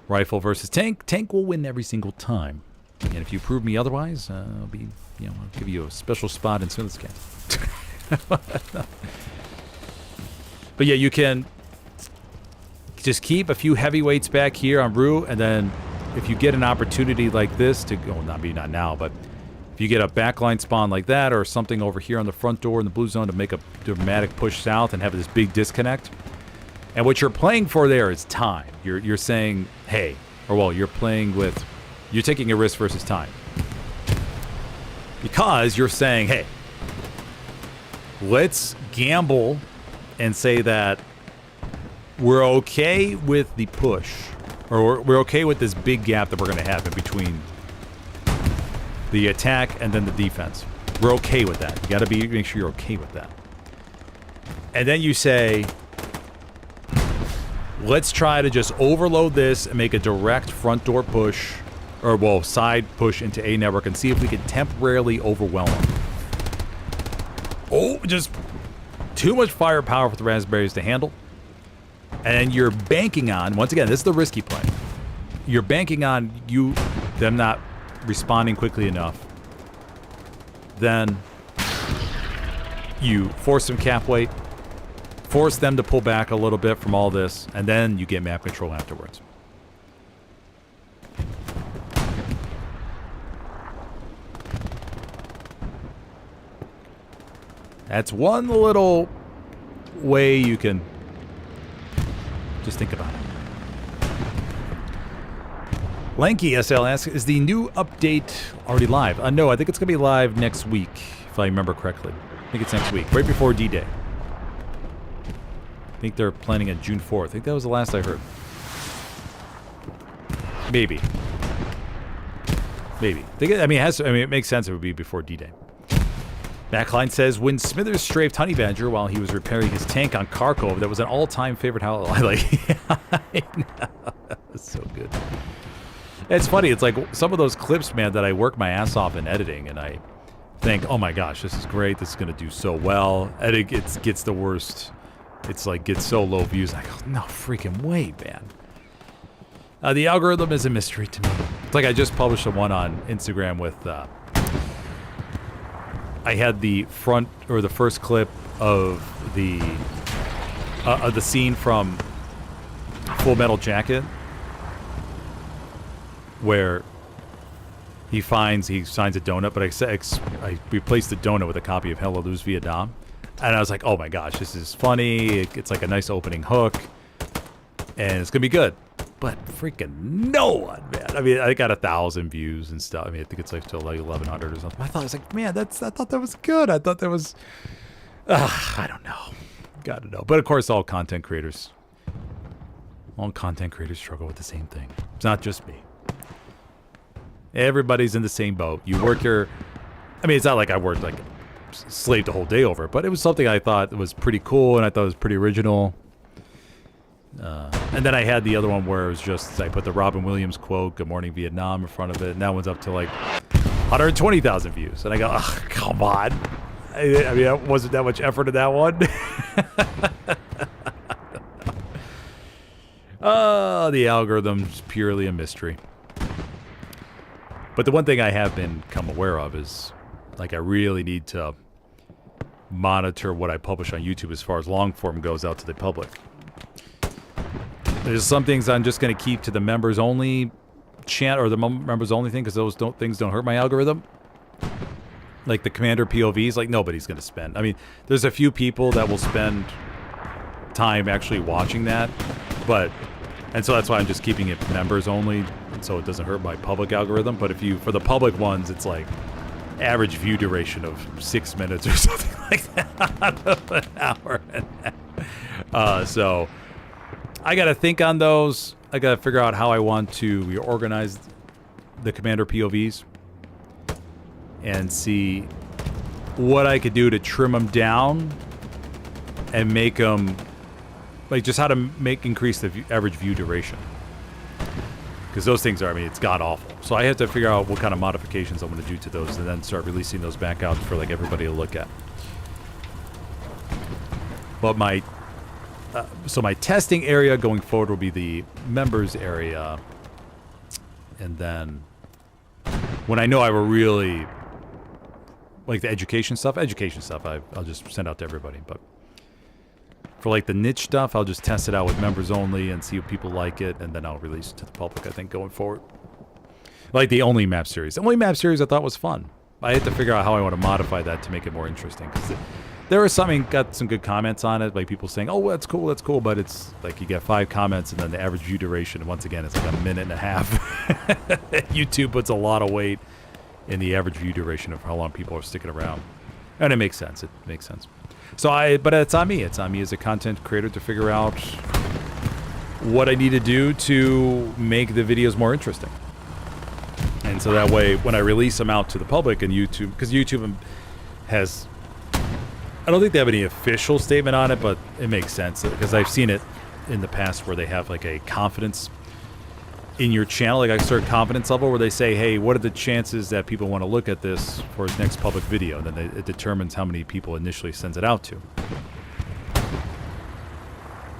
rifle versus tank will win every single time. And if you prove me otherwise, I'll give you a special spot in Smith's camp. But yeah, you can just keep a few heavyweights back here on Rue, and then if you get an opportunity like this to go, not now, but If you get a backline spawn like that or something over here on the front door in the blue zone to make a dramatic push south and have this big disconnect. And what you're playing for there is time. You're saying, hey, or well, you're taking a risk versus time. Because you're saying, hey, let's gamble and say that we're okay with the push, or we're okay with this big gap that we're going to have in between the attack and then the defense. We're okay with that. You got to make sure you're okay with that. And then you say, let's try to just overload this and make a direct front door push, or well, side push into A network and see if we can temporarily overwhelm them. Oh, just too much firepower for the Raspberries to handle. And you're banking on, once again, this is the risky play. You're banking on them not responding quickly enough. Then you force some cap weight, force them to pull back a little bit from all this, and then you get map control afterwards. That's one little way you can just think about it. Lanky SL asks, is the new update already live? No, I think it's going to be live next week, if I remember correctly. I think it's next week, right before D-Day. I think they're planning on June 4th. I think that was the last I heard. Maybe. It makes sense it would be before D-Day. Backline says, when Smithers strafed Honey Badger while he was repairing his tank on Kharkov, that was an all-time favorite highlight. I know. That was so good. It's funny. It's like some of those clips, man, that I work my ass off in editing, and I think, oh my gosh, this is great. This is going to do so well. And it gets the worst. It's like gets so low views. I go, no freaking way, man. The algorithm is a mystery to me. It's like I just published one on Instagram with... I had the first clip of the scene from Full Metal Jacket, where he signs a donut, but I replaced the donut with a copy of Hell or Lose Vietnam, and I was like, oh my gosh, this is funny. It's like a nice opening hook, and it's gonna be good. But freaking no one, man. I mean, I got 1,000 views and stuff. I mean, I think it's like still like 1,100 or something. I was like, man, I thought that was good. I thought that was, I don't know. Gotta know. But of course, all content creators struggle with the same thing. It's not just me. Everybody's in the same boat. You work it's not like I worked like slaved the whole day over it, but it was something I thought was pretty cool and I thought it was pretty original. And then I had the other one where it was just, I put the Robin Williams quote, "Good Morning Vietnam," in front of it, and that one's up to like 120,000 views. And I go, oh, come on. I mean, it wasn't that much effort in that one. The algorithm's purely a mystery. But the one thing I have become aware of is, like, I really need to monitor what I publish on YouTube as far as long form goes out to the public. There's some things I'm just going to keep to the members only chant or the members only thing because those things don't hurt my algorithm. Like the commander POVs, like nobody's going to spend. I mean, there's a few people that will spend time actually watching that, and so that's why I'm just keeping it members only, so it doesn't hurt my public algorithm. But for the public ones, it's like average view duration of 6 minutes or something like that, an hour and a half. So I got to think on those. I got to figure out how I want to reorganize the commander POVs and see what I could do to trim them down and make them, like, just how to increase the average view duration. Because those things are, I mean, it's god-awful. So I have to figure out what kind of modifications I'm going to do to those and then start releasing those back out for, like, everybody to look at. But so my testing area going forward will be the members area. And then when I know I will really, like the education stuff, I'll just send out to everybody. But for like the niche stuff, I'll just test it out with members only and see if people like it. And then I'll release it to the public, I think, going forward. Like the Only Map series. The Only Map series I thought was fun. I have to figure out how I want to modify that to make it more interesting. Because there was got some good comments on it, like people saying, "Oh, that's cool," but it's like you get 5 comments, and then the average view duration, once again, is like a minute and a half. YouTube puts a lot of weight in the average view duration of how long people are sticking around, and it makes sense. It makes sense. So but it's on me. It's on me as a content creator to figure out what I need to do to make the videos more interesting. And so that way, when I release them out to the public and YouTube, because YouTube has, I don't think they have any official statement on it, but it makes sense because I've seen it in the past where they have like a confidence in your channel, like a certain confidence level where they say, hey, what are the chances that people want to look at this for its next public video? And then it determines how many people initially sends it out to.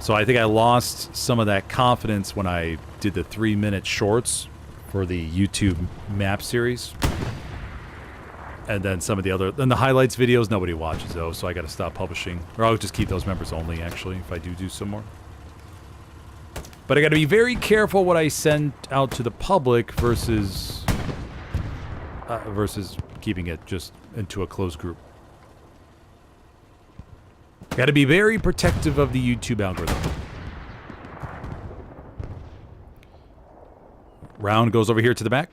So I think I lost some of that confidence when I did the 3-minute shorts for the YouTube map series. And then some of the other, then the highlights videos, nobody watches those, so I got to stop publishing. Or I'll just keep those members only, actually, if I do some more. But I got to be very careful what I send out to the public versus keeping it just into a closed group. Got to be very protective of the YouTube algorithm. Round goes over here to the back.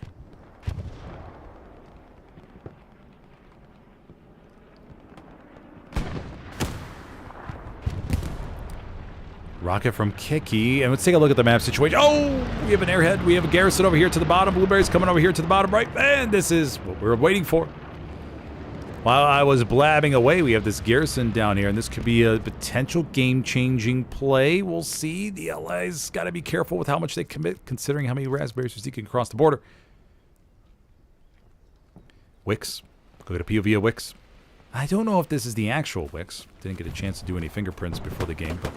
Rocket from Kiki. And let's take a look at the map situation. Oh, we have an airhead. We have a garrison over here to the bottom. Blueberries coming over here to the bottom right. And this is what we were waiting for. While I was blabbing away, we have this garrison down here, and this could be a potential game-changing play. We'll see. The LA's got to be careful with how much they commit, considering how many raspberries they're seeking across the border. Wix. Go get a POV of Wix. I don't know if this is the actual Wix. Didn't get a chance to do any fingerprints before the game, but...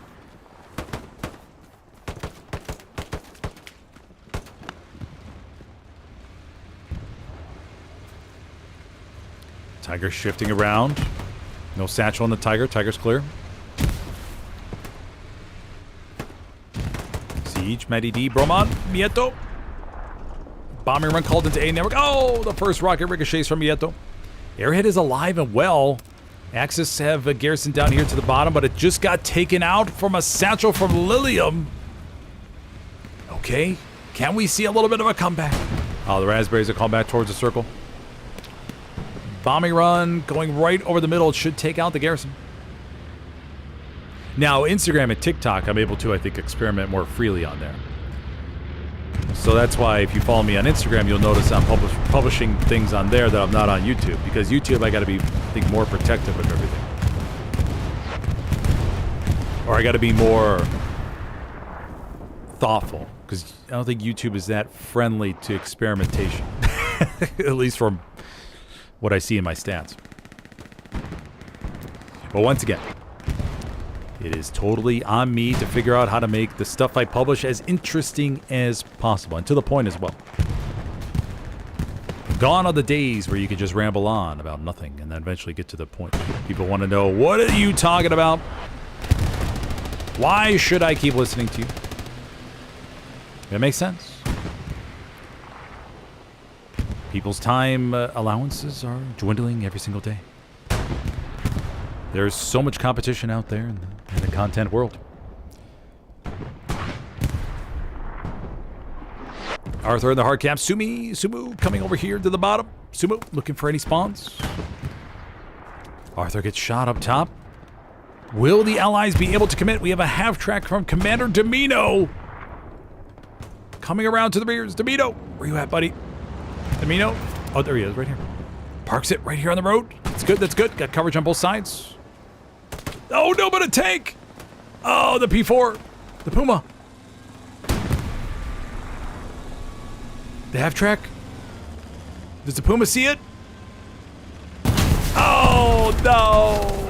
Tiger shifting around. No satchel on the Tiger. Tiger's clear. Siege, Matty D, Bromon, Mieto. Bombing run called into A network. Oh, the first rocket ricochets from Mieto. Airhead is alive and well. Axis have a garrison down here to the bottom, but it just got taken out from a satchel from Lilium. Okay. Can we see a little bit of a comeback? Oh, the raspberries are called back towards the circle. Bombing run going right over the middle. It should take out the garrison. Now, Instagram and TikTok, I'm able to, I think, experiment more freely on there. So that's why if you follow me on Instagram, you'll notice I'm publishing things on there that I'm not on YouTube. Because YouTube, I got to be, I think, more protective of everything. Or I got to be more thoughtful. Because I don't think YouTube is that friendly to experimentation. At least from what I see in my stats. But once again, it is totally on me to figure out how to make the stuff I publish as interesting as possible, and to the point as well. Gone are the days where you could just ramble on about nothing and then eventually get to the point. People want to know, what are you talking about? Why should I keep listening to you? That makes sense. People's time allowances are dwindling every single day. There's so much competition out there in the content world. Arthur in the hard cap. Sumu coming over here to the bottom. Sumu looking for any spawns. Arthur gets shot up top. Will the allies be able to commit? We have a half track from Commander Domino. Coming around to the rears. Domino, where you at, buddy? Domino. Oh, there he is, right here. Parks it right here on the road. That's good, that's good. Got coverage on both sides. Oh, no, but a tank. Oh, the P4. The Puma. The half track. Does the Puma see it? Oh, no.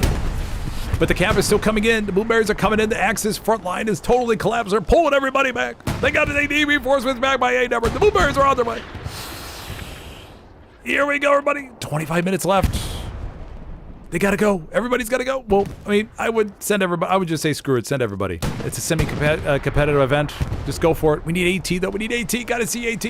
But the cap is still coming in. The blueberries are coming in. The Axis front line is totally collapsed. They're pulling everybody back. They got an AD reinforcements back by A number. The blueberries are on their way. Here we go, everybody. 25 minutes left. They gotta go. Everybody's gotta go. Well, I mean, I would send everybody. I would just say screw it. Send everybody. It's a semi-competitive event. Just go for it. We need AT, though. We need AT. Gotta see AT.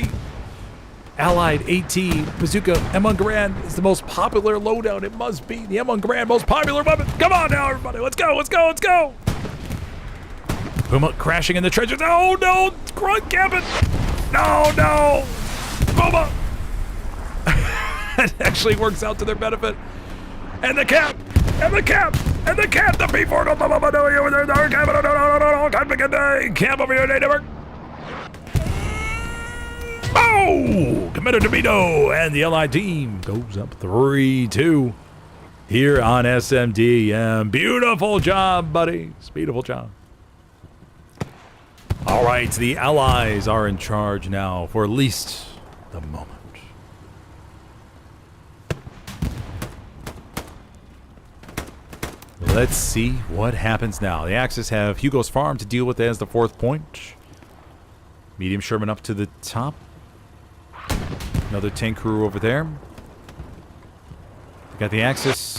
Allied AT Bazooka M1 Garand is the most popular loadout. It must be the M1 Garand most popular weapon. Come on now, everybody. Let's go, let's go, let's go. Puma crashing in the trenches. Oh, no. Grunt camping. No, no. Puma. It actually works out to their benefit. And the cap. And the cap. And the cap. The P4. No, over there. Camp over here, network. Oh! Commander DeVito and the Allied team goes up 3-2 here on SMDM. Beautiful job, buddies. Beautiful job. All right, the Allies are in charge now for at least the moment. Let's see what happens now. The Axis have Hugo's Farm to deal with as the 4th point. Medium Sherman up to the top. Another tank crew over there. Got the Axis.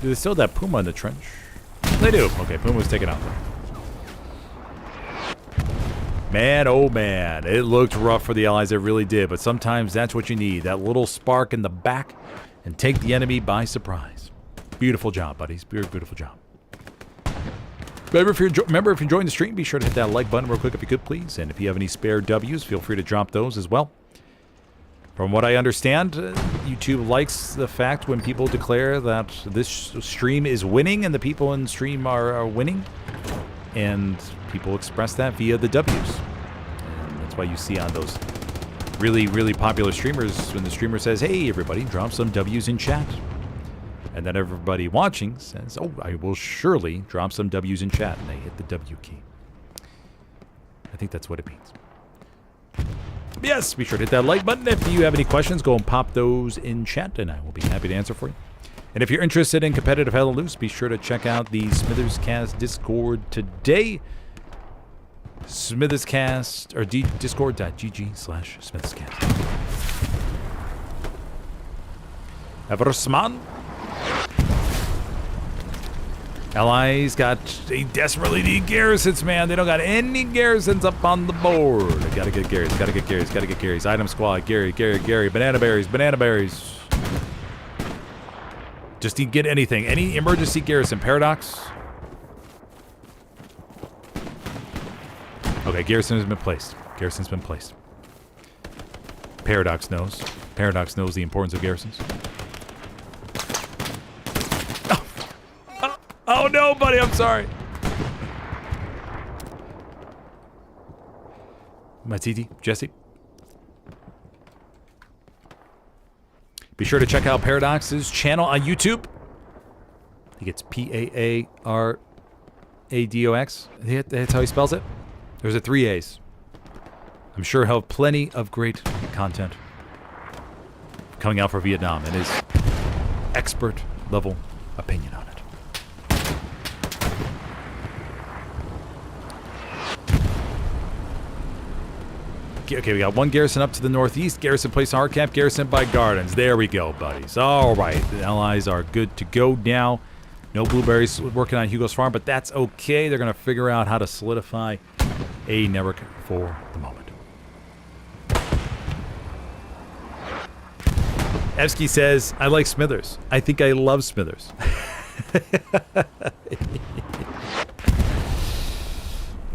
Do they still have that Puma in the trench? They do. Okay, Puma was taken out. Man, oh man. It looked rough for the Allies. It really did. But sometimes that's what you need. That little spark in the back and take the enemy by surprise. Beautiful job, buddies. Beautiful job. Remember, if you're enjoying the stream, be sure to hit that like button real quick if you could, please. And if you have any spare W's, feel free to drop those as well. From what I understand, YouTube likes the fact when people declare that this stream is winning and the people in the stream are winning. And people express that via the W's. And that's why you see on those really, really popular streamers, when the streamer says, hey, everybody, drop some W's in chat. And then everybody watching says, oh, I will surely drop some W's in chat. And they hit the W key. I think that's what it means. Yes, be sure to hit that like button. If you have any questions, go and pop those in chat, and I will be happy to answer for you. And if you're interested in competitive Hell Loose, be sure to check out the Smitherscast Discord today. Smitherscast, or discord.gg/Smitherscast. Eversman. Allies they desperately need garrisons, man. They don't got any garrisons up on the board. They gotta get Garys, gotta get Garys, gotta get Garys. Item squad, Gary, banana berries. Just need to get anything. Any emergency garrison. Paradox. Okay, garrison has been placed. Garrison's been placed. Paradox knows. Paradox knows the importance of garrisons. Oh no, buddy, I'm sorry. Matiti, Jesse. Be sure to check out Paradox's channel on YouTube. He gets P-A-A-R-A-D-O-X. That's how he spells it. There's a 3 A's. I'm sure he'll have plenty of great content coming out for Vietnam and his expert level opinion on it. Okay, we got one garrison up to the northeast. Garrison placed hard camp. Garrison by gardens. There we go, buddies. All right, the Allies are good to go now. No blueberries working on Hugo's Farm, but that's okay. They're going to figure out how to solidify a network for the moment. Evsky says, I like Smithers. I think I love Smithers.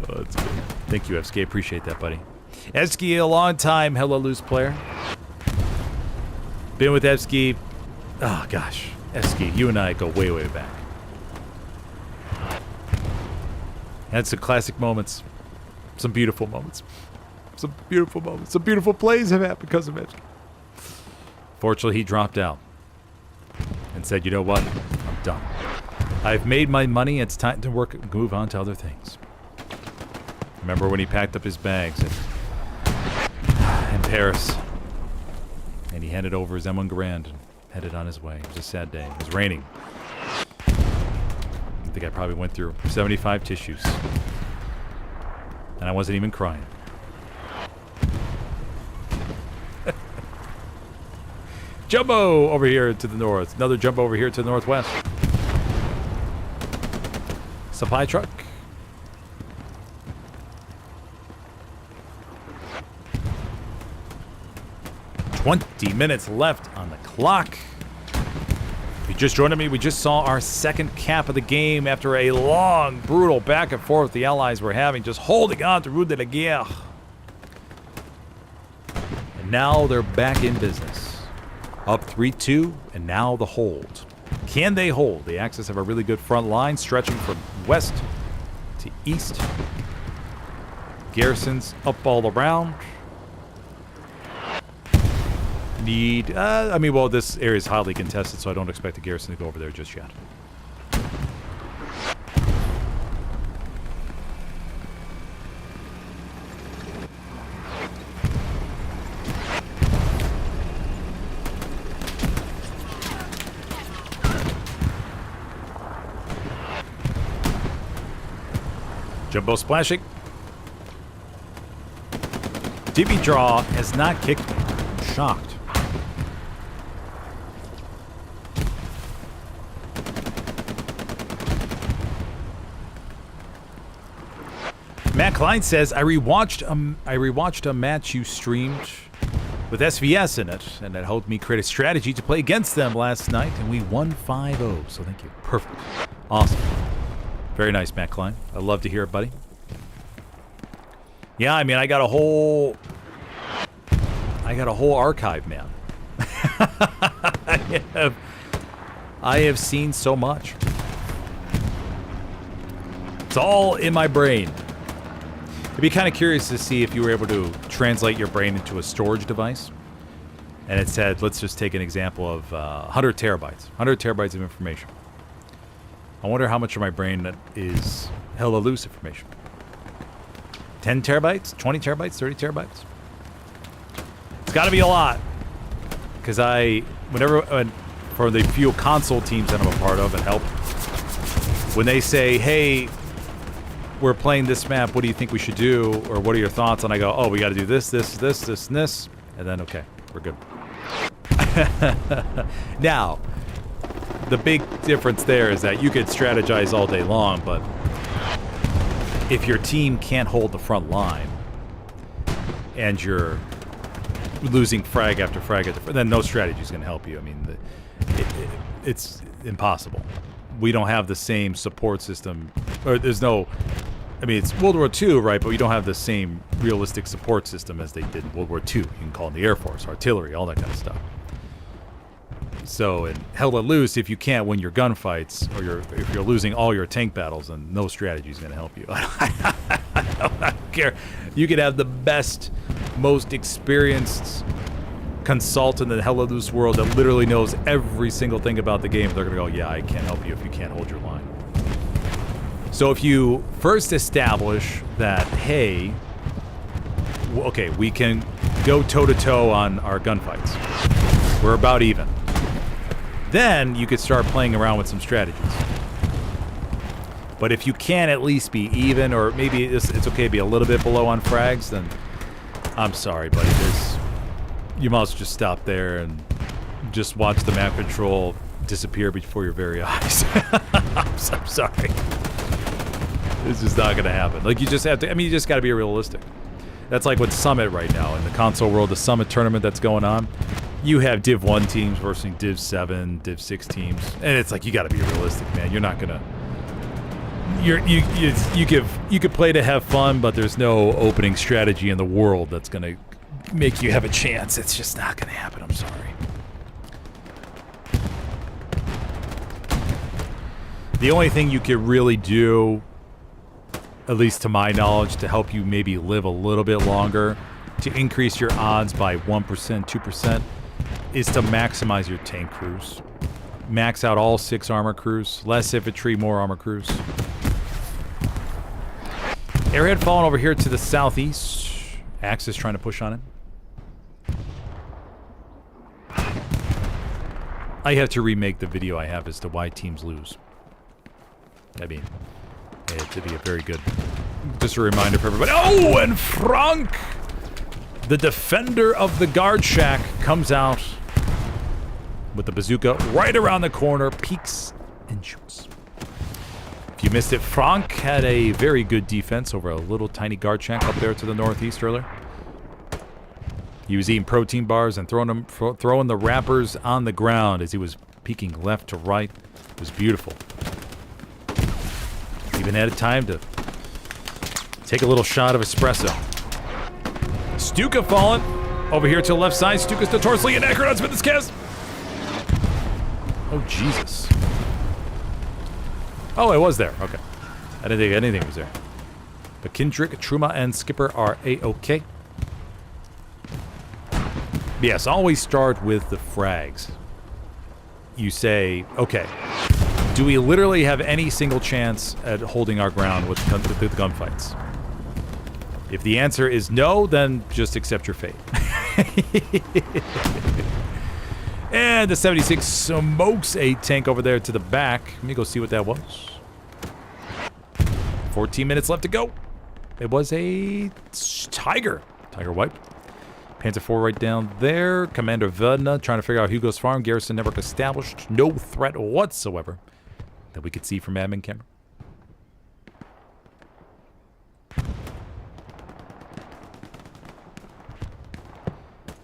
Oh, that's good. Thank you, Evsky. Appreciate that, buddy. Evsky, a long-time Hella Loose player. Been with Evsky. Oh, gosh. Evsky, you and I go way, way back. Had some classic moments. Some beautiful moments. Some beautiful moments. Some beautiful plays have happened because of Evsky. Fortunately, he dropped out and said, you know what? I'm done. I've made my money. It's time to move on to other things. Remember when he packed up his bags in Paris, and he handed over his M1 Garand and headed on his way. It was a sad day. It was raining. I think I probably went through 75 tissues, and I wasn't even crying. Jumbo over here to the north. Another jumbo over here to the northwest. Supply truck. 20 minutes left on the clock. If you just joined me, we just saw our second cap of the game after a long, brutal back and forth the Allies were having, just holding on to Rue de la Guerre. And now they're back in business. Up 3-2, and now the hold. Can they hold? The Axis have a really good front line, stretching from west to east. Garrisons up all around. Well, this area is highly contested, so I don't expect the garrison to go over there just yet. Jumbo splashing. DB draw has not kicked me. I'm shocked. Matt Klein says, I rewatched a match you streamed with SVS in it, and it helped me create a strategy to play against them last night, and we won 5-0. So thank you. Perfect. Awesome. Very nice, Matt Klein. I love to hear it, buddy. Yeah, I mean, I got a whole archive, man. I have seen so much. It's all in my brain. I'd be kind of curious to see if you were able to translate your brain into a storage device. And it said, let's just take an example of 100 terabytes. 100 terabytes of information. I wonder how much of my brain is hella loose information. 10 terabytes? 20 terabytes? 30 terabytes? It's got to be a lot. Because for the few console teams that I'm a part of and help, when they say, hey, we're playing this map, what do you think we should do? Or what are your thoughts? And I go, oh, we got to do this, and this. And then, okay, we're good. Now, the big difference there is that you could strategize all day long, but if your team can't hold the front line and you're losing frag after frag, then no strategy is going to help you. I mean, it's impossible. We don't have the same support system, or there's no... I mean, it's World War II, right? But we don't have the same realistic support system as they did in World War II. You can call in the Air Force, artillery, all that kind of stuff. So, in hella loose, if you can't win your gunfights, or if you're losing all your tank battles, then no strategy is going to help you. I don't care. You could have the best, most experienced consultant in the hella loose world that literally knows every single thing about the game. They're going to go, yeah, I can't help you if you can't hold your line. So if you first establish that, hey, okay, we can go toe-to-toe on our gunfights. We're about even. Then you could start playing around with some strategies. But if you can at least be even, or maybe it's okay to be a little bit below on frags, then I'm sorry, buddy. You must just stop there and just watch the map control disappear before your very eyes. I'm sorry. It's just not going to happen. Like, you just have to... I mean, you just got to be realistic. That's like with Summit right now. In the console world, the Summit tournament that's going on, you have Div 1 teams versus Div 7, Div 6 teams. And it's like, you got to be realistic, man. You're not going to... You could play to have fun, but there's no opening strategy in the world that's going to make you have a chance. It's just not going to happen. I'm sorry. The only thing you could really do, at least to my knowledge, to help you maybe live a little bit longer, to increase your odds by 1%, 2%, is to maximize your tank crews. Max out all 6 armor crews, less infantry, more armor crews. Airhead falling over here to the southeast. Axis trying to push on him. I have to remake the video I have as to why teams lose. I mean, to be a very good... Just a reminder for everybody. Oh, and Frank, the defender of the guard shack, comes out with the bazooka right around the corner, peeks and shoots. If you missed it, Frank had a very good defense over a little tiny guard shack up there to the northeast earlier. He was eating protein bars and throwing the wrappers on the ground as he was peeking left to right. It was beautiful. Even had time to take a little shot of espresso. Stuka fallen. Over here to the left side. Stuka's notoriously inaccurate on Smith's cast. Oh, Jesus. Oh, it was there. Okay. I didn't think anything was there. But Kendrick, Truma, and Skipper are A-OK. Yes, always start with the frags. You say, okay, do we literally have any single chance at holding our ground with the gunfights? If the answer is no, then just accept your fate. And the 76 smokes a tank over there to the back. Let me go see what that was. 14 minutes left to go. It was a Tiger. Tiger wipe. Panzer IV right down there. Commander Vedna trying to figure out Hugo's farm. Garrison network established. No threat whatsoever that we could see from admin camera.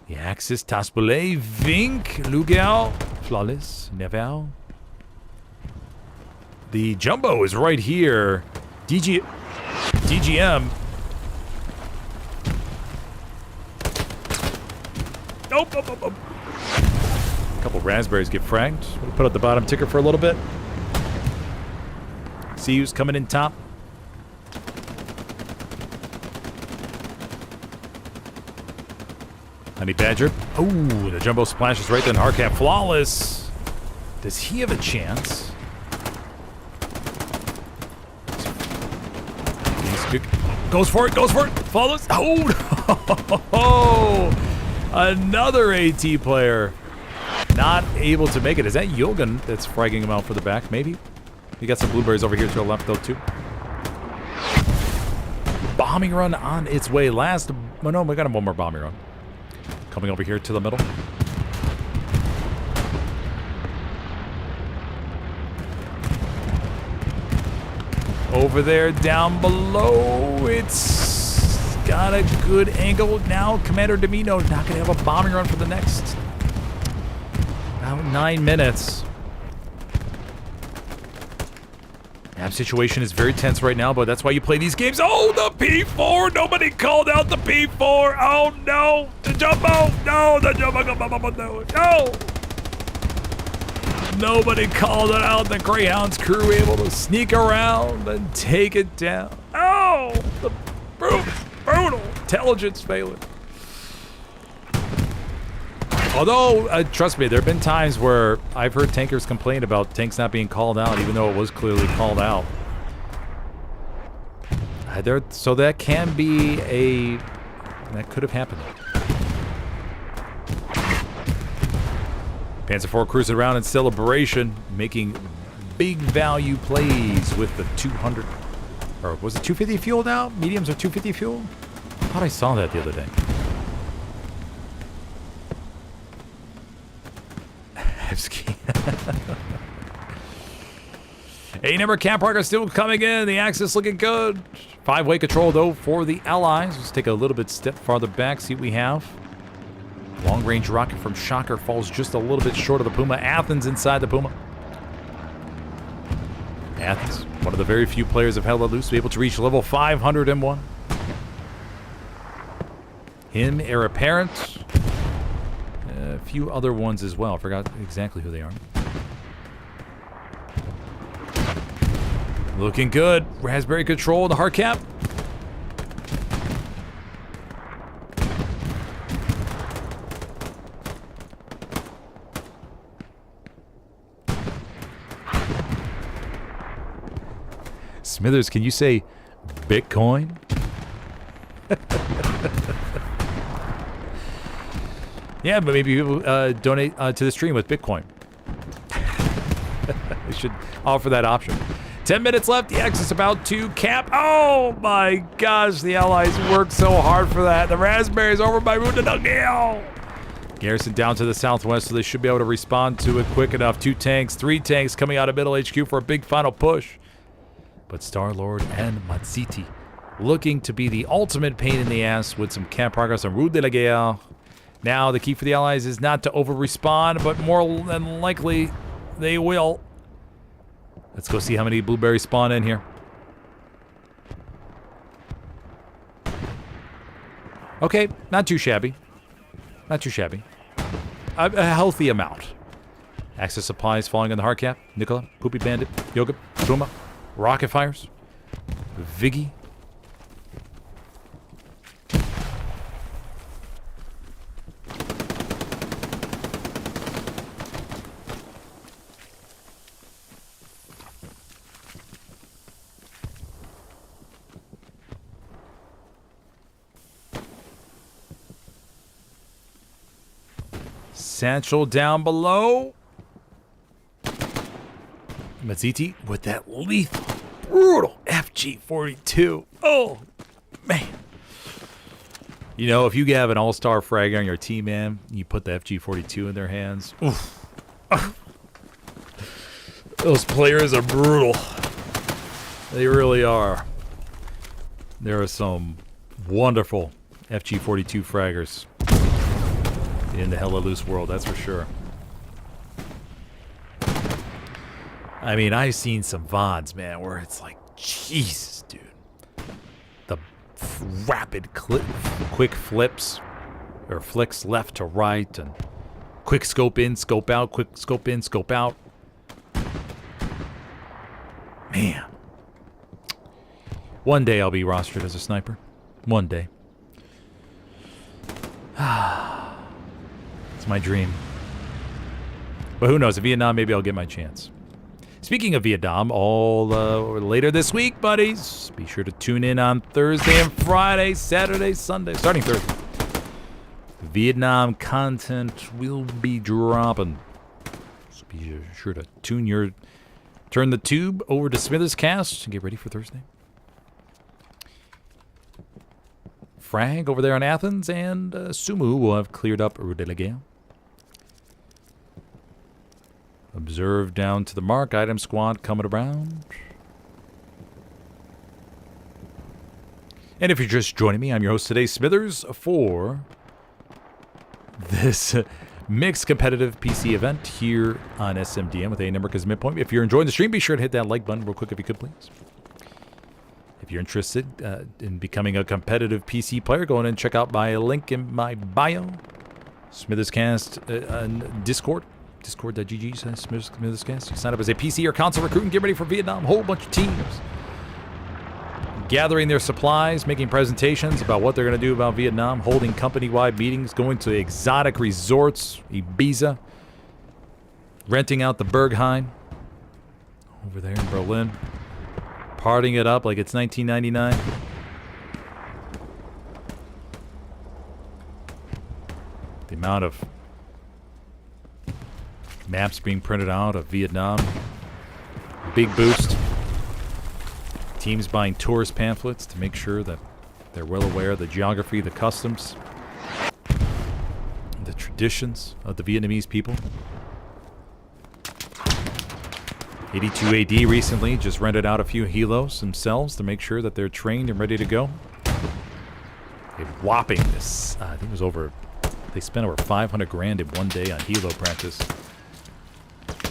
The Axis, Taspole, Vink, Lugao, Flawless, Nevel. The Jumbo is right here. DGM. Nope. A couple raspberries get fragged. We'll put up the bottom ticker for a little bit. See who's coming in top. Honey Badger. Oh, the Jumbo splashes right then. Hardcap Flawless. Does he have a chance? Goes for it. Flawless. Oh, another AT player. Not able to make it. Is that Yogan that's fragging him out for the back? Maybe. He got some blueberries over here to the left, though, too. Bombing run on its way. Last. Oh, no, we got one more bombing run. Coming over here to the middle. Over there, down below. It's got a good angle. Now, Commander Domino not going to have a bombing run for the next about 9 minutes. Map situation is very tense right now, but that's why you play these games. Oh, the P4! Nobody called out the P4! Oh, no! The Jumbo! No! The Jumbo! No! Nobody called it out. The Greyhounds crew able to sneak around and take it down. Oh! The brutal intelligence failure. Although, trust me, there have been times where I've heard tankers complain about tanks not being called out, even though it was clearly called out. So that can be that could have happened. Panzer IV cruising around in celebration, making big value plays with the 200, or was it 250 fuel now? Mediums are 250 fuel? I thought I saw that the other day. A-number cap progress still coming in. The Axis looking good. 5-way control, though, for the Allies. Let's take a little bit step farther back, see what we have. Long-range rocket from Shocker falls just a little bit short of the Puma. Athens inside the Puma. Athens, one of the very few players of Helios to be able to reach level 501. Him, Heir Apparent. A few other ones as well. I forgot exactly who they are. Looking good. Raspberry control, the hard cap. Smithers, can you say Bitcoin? Yeah, but maybe people donate to the stream with Bitcoin. We should offer that option. 10 minutes left. The X is about to cap. Oh my gosh, the Allies worked so hard for that. The Raspberries over by Rudadagale. Garrison down to the southwest, so they should be able to respond to it quick enough. 2 tanks, 3 tanks coming out of middle HQ for a big final push. But Star-Lord and Matsiti looking to be the ultimate pain in the ass with some camp progress on Rue de la Guerre. Now, the key for the Allies is not to over-respawn, but more than likely, they will. Let's go see how many blueberries spawn in here. Okay, not too shabby. Not too shabby. A healthy amount. Access supplies falling on the hard cap. Nicola, Poopy Bandit, Yoga, Puma, Rocket Fires, Viggy. Satchel down below. Mazziti with that lethal, brutal FG-42. Oh, man. You know, if you have an all-star fragger on your team, man, you put the FG-42 in their hands. Oof. Those players are brutal. They really are. There are some wonderful FG-42 fraggers in the Helios world, that's for sure. I mean, I've seen some VODs, man, where it's like, Jesus, dude. The rapid quick flips, or flicks left to right, and quick scope in, scope out, quick scope in, scope out. Man. One day I'll be rostered as a sniper. One day. It's my dream. But who knows? In Vietnam, maybe I'll get my chance. Speaking of Vietnam, all later this week, buddies. Be sure to tune in on Thursday and Friday, Saturday, Sunday, starting Thursday. Vietnam content will be dropping. So be sure to turn the tube over to Smithers Cast and get ready for Thursday. Frag over there in Athens, and Sumu will have cleared up Rue de la Guerre. Observe down to the mark. Item squad coming around. And if you're just joining me, I'm your host today, Smithers, for this mixed competitive PC event here on SMDM with A Network as midpoint. If you're enjoying the stream, be sure to hit that like button real quick if you could, please. If you're interested in becoming a competitive PC player, go in and check out my link in my bio. Smithers Cast on Discord. Discord.gg/SmithersCast. You sign up as a PC or console recruit and get ready for Vietnam. Whole bunch of teams gathering their supplies, making presentations about what they're going to do about Vietnam, holding company-wide meetings, going to exotic resorts, Ibiza, renting out the Berghain over there in Berlin, partying it up like it's 1999. The amount of maps being printed out of Vietnam, big boost. Teams buying tourist pamphlets to make sure that they're well aware of the geography, the customs, the traditions of the Vietnamese people. 82 AD recently just rented out a few Helios themselves to make sure that they're trained and ready to go. A whopping this, I think it was they spent over 500 grand in one day on Helo practice.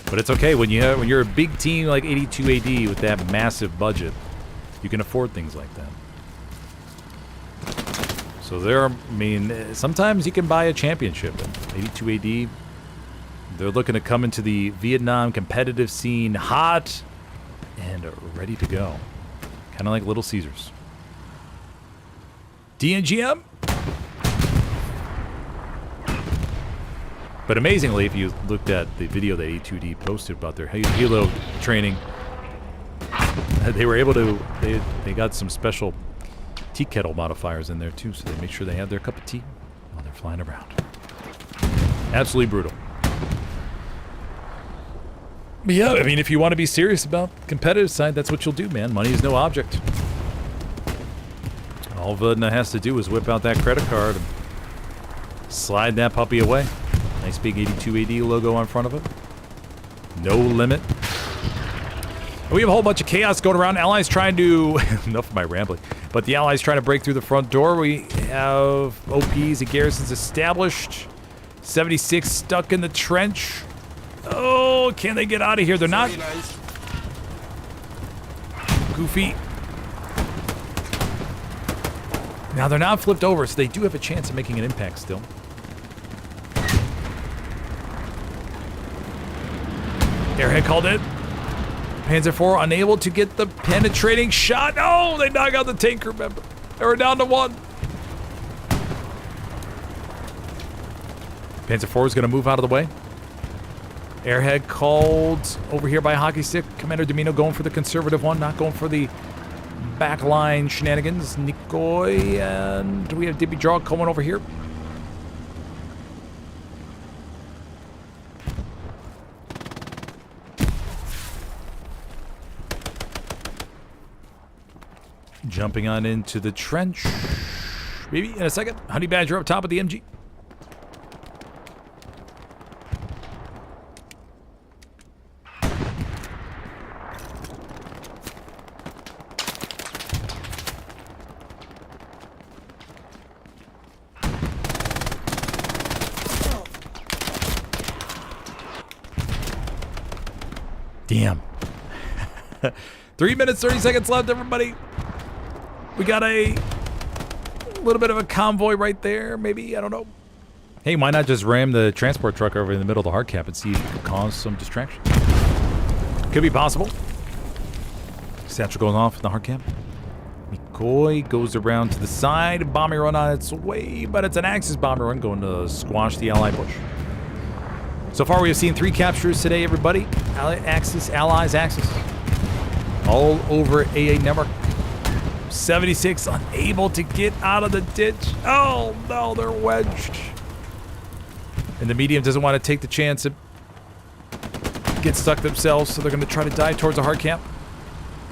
But it's okay when you're a big team like 82 AD with that massive budget, you can afford things like that. So sometimes you can buy a championship. And 82 AD, they're looking to come into the Vietnam competitive scene hot and ready to go. Kind of like Little Caesars. DNGM? But amazingly, if you looked at the video that A2D posted about their Helo training, they were able to, they got some special tea kettle modifiers in there too, so they make sure they have their cup of tea while they're flying around. Absolutely brutal. But yeah, I mean, if you want to be serious about the competitive side, that's what you'll do, man. Money is no object. All Vodna has to do is whip out that credit card and slide that puppy away. Nice big 82 AD logo on front of it. No limit. We have a whole bunch of chaos going around. Allies trying to... enough of my rambling. But the Allies trying to break through the front door. We have OPs and garrisons established. 76 stuck in the trench. Oh, can they get out of here? They're not. Goofy. Now they're not flipped over, so they do have a chance of making an impact still. Airhead called it. Panzer IV unable to get the penetrating shot. Oh, they knock out the tanker member. They were down to 1. Panzer IV is going to move out of the way. Airhead called over here by Hockey Stick. Commander Domino going for the conservative one, not going for the backline shenanigans. Nikoi, and we have Dibby Draw coming over here. Jumping on into the trench. Maybe in a second. Honey Badger up top of the MG. Damn. 3 minutes, 30 seconds left, everybody. We got a little bit of a convoy right there, maybe. I don't know. Hey, why not just ram the transport truck over in the middle of the hard cap and see if it could cause some distraction? Could be possible. Satchel going off in the hard cap. McCoy goes around to the side. Bombing run on its way, but it's an Axis bomber run going to squash the Ally push. So far, we have seen 3 captures today, everybody. Axis, Allies, Axis. All over AA network. 76 unable to get out of the ditch. Oh, no, they're wedged. And the medium doesn't want to take the chance to get stuck themselves, so they're going to try to dive towards the hard camp.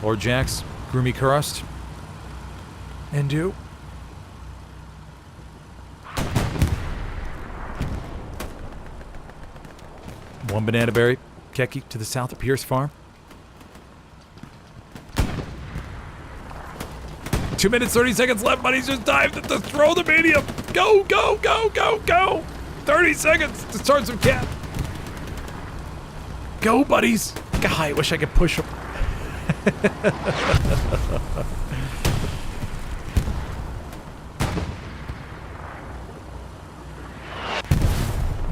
Lord Jax, Groomy Crust. And do. One banana berry. Keki to the south of Pierce Farm. 2 minutes, 30 seconds left. Buddies just dived to throw the medium. Go, go, go, go, go. 30 seconds to start some cap. Go, buddies. God, I wish I could push them.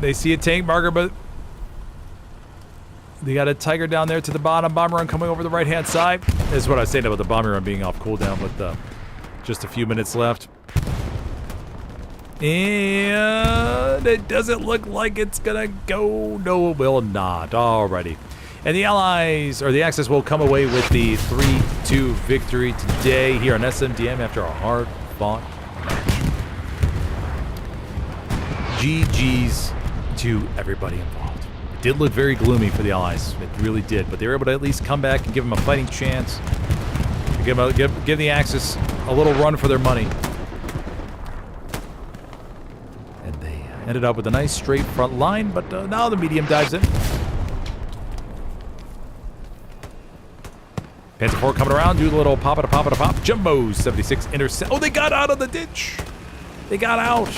They see a tank marker, but they got a Tiger down there to the bottom. Bomber run coming over the right-hand side. This is what I was saying about the bomber run being off cooldown, but just a few minutes left. And it doesn't look like it's gonna go. No, it will not. Alrighty. And the Allies, or the Axis, will come away with the 3-2 victory today here on SMDM after a hard-fought match. GG's to everybody involved. It did look very gloomy for the Allies. It really did. But they were able to at least come back and give them a fighting chance. Give the Axis a little run for their money. And they ended up with a nice straight front line, but now the medium dives in. Panzer IV coming around, do the little pop. Jumbo 76 intercept. Oh, they got out of the ditch. They got out.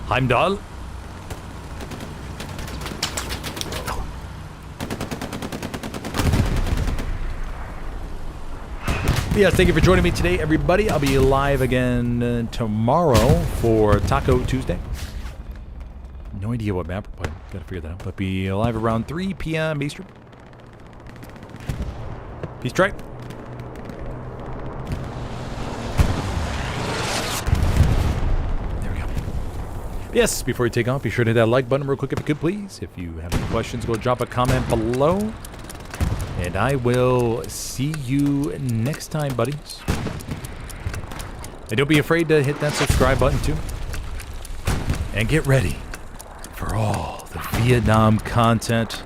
Heimdall. Yes, thank you for joining me today, everybody. I'll be live again tomorrow for Taco Tuesday. No idea what map we're playing. Gotta figure that out. But be live around 3 p.m. Eastern. Peace, Trey. There we go. Yes, before you take off, be sure to hit that like button real quick if you could, please. If you have any questions, go drop a comment below. And I will see you next time, buddies. And don't be afraid to hit that subscribe button, too. And get ready for all the Vietnam content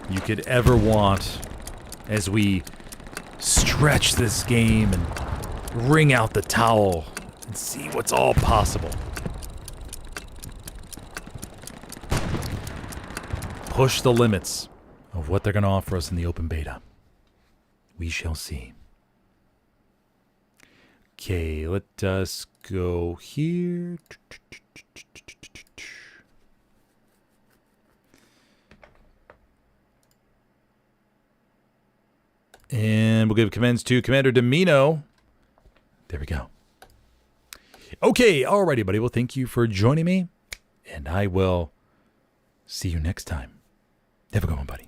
you could ever want as we stretch this game and wring out the towel and see what's all possible. Push the limits of what they're going to offer us in the open beta. We shall see. Okay, let us go here. And we'll give commands to Commander Domino. There we go. Okay, alrighty, buddy. Well, thank you for joining me. And I will see you next time. Have a good one, buddy.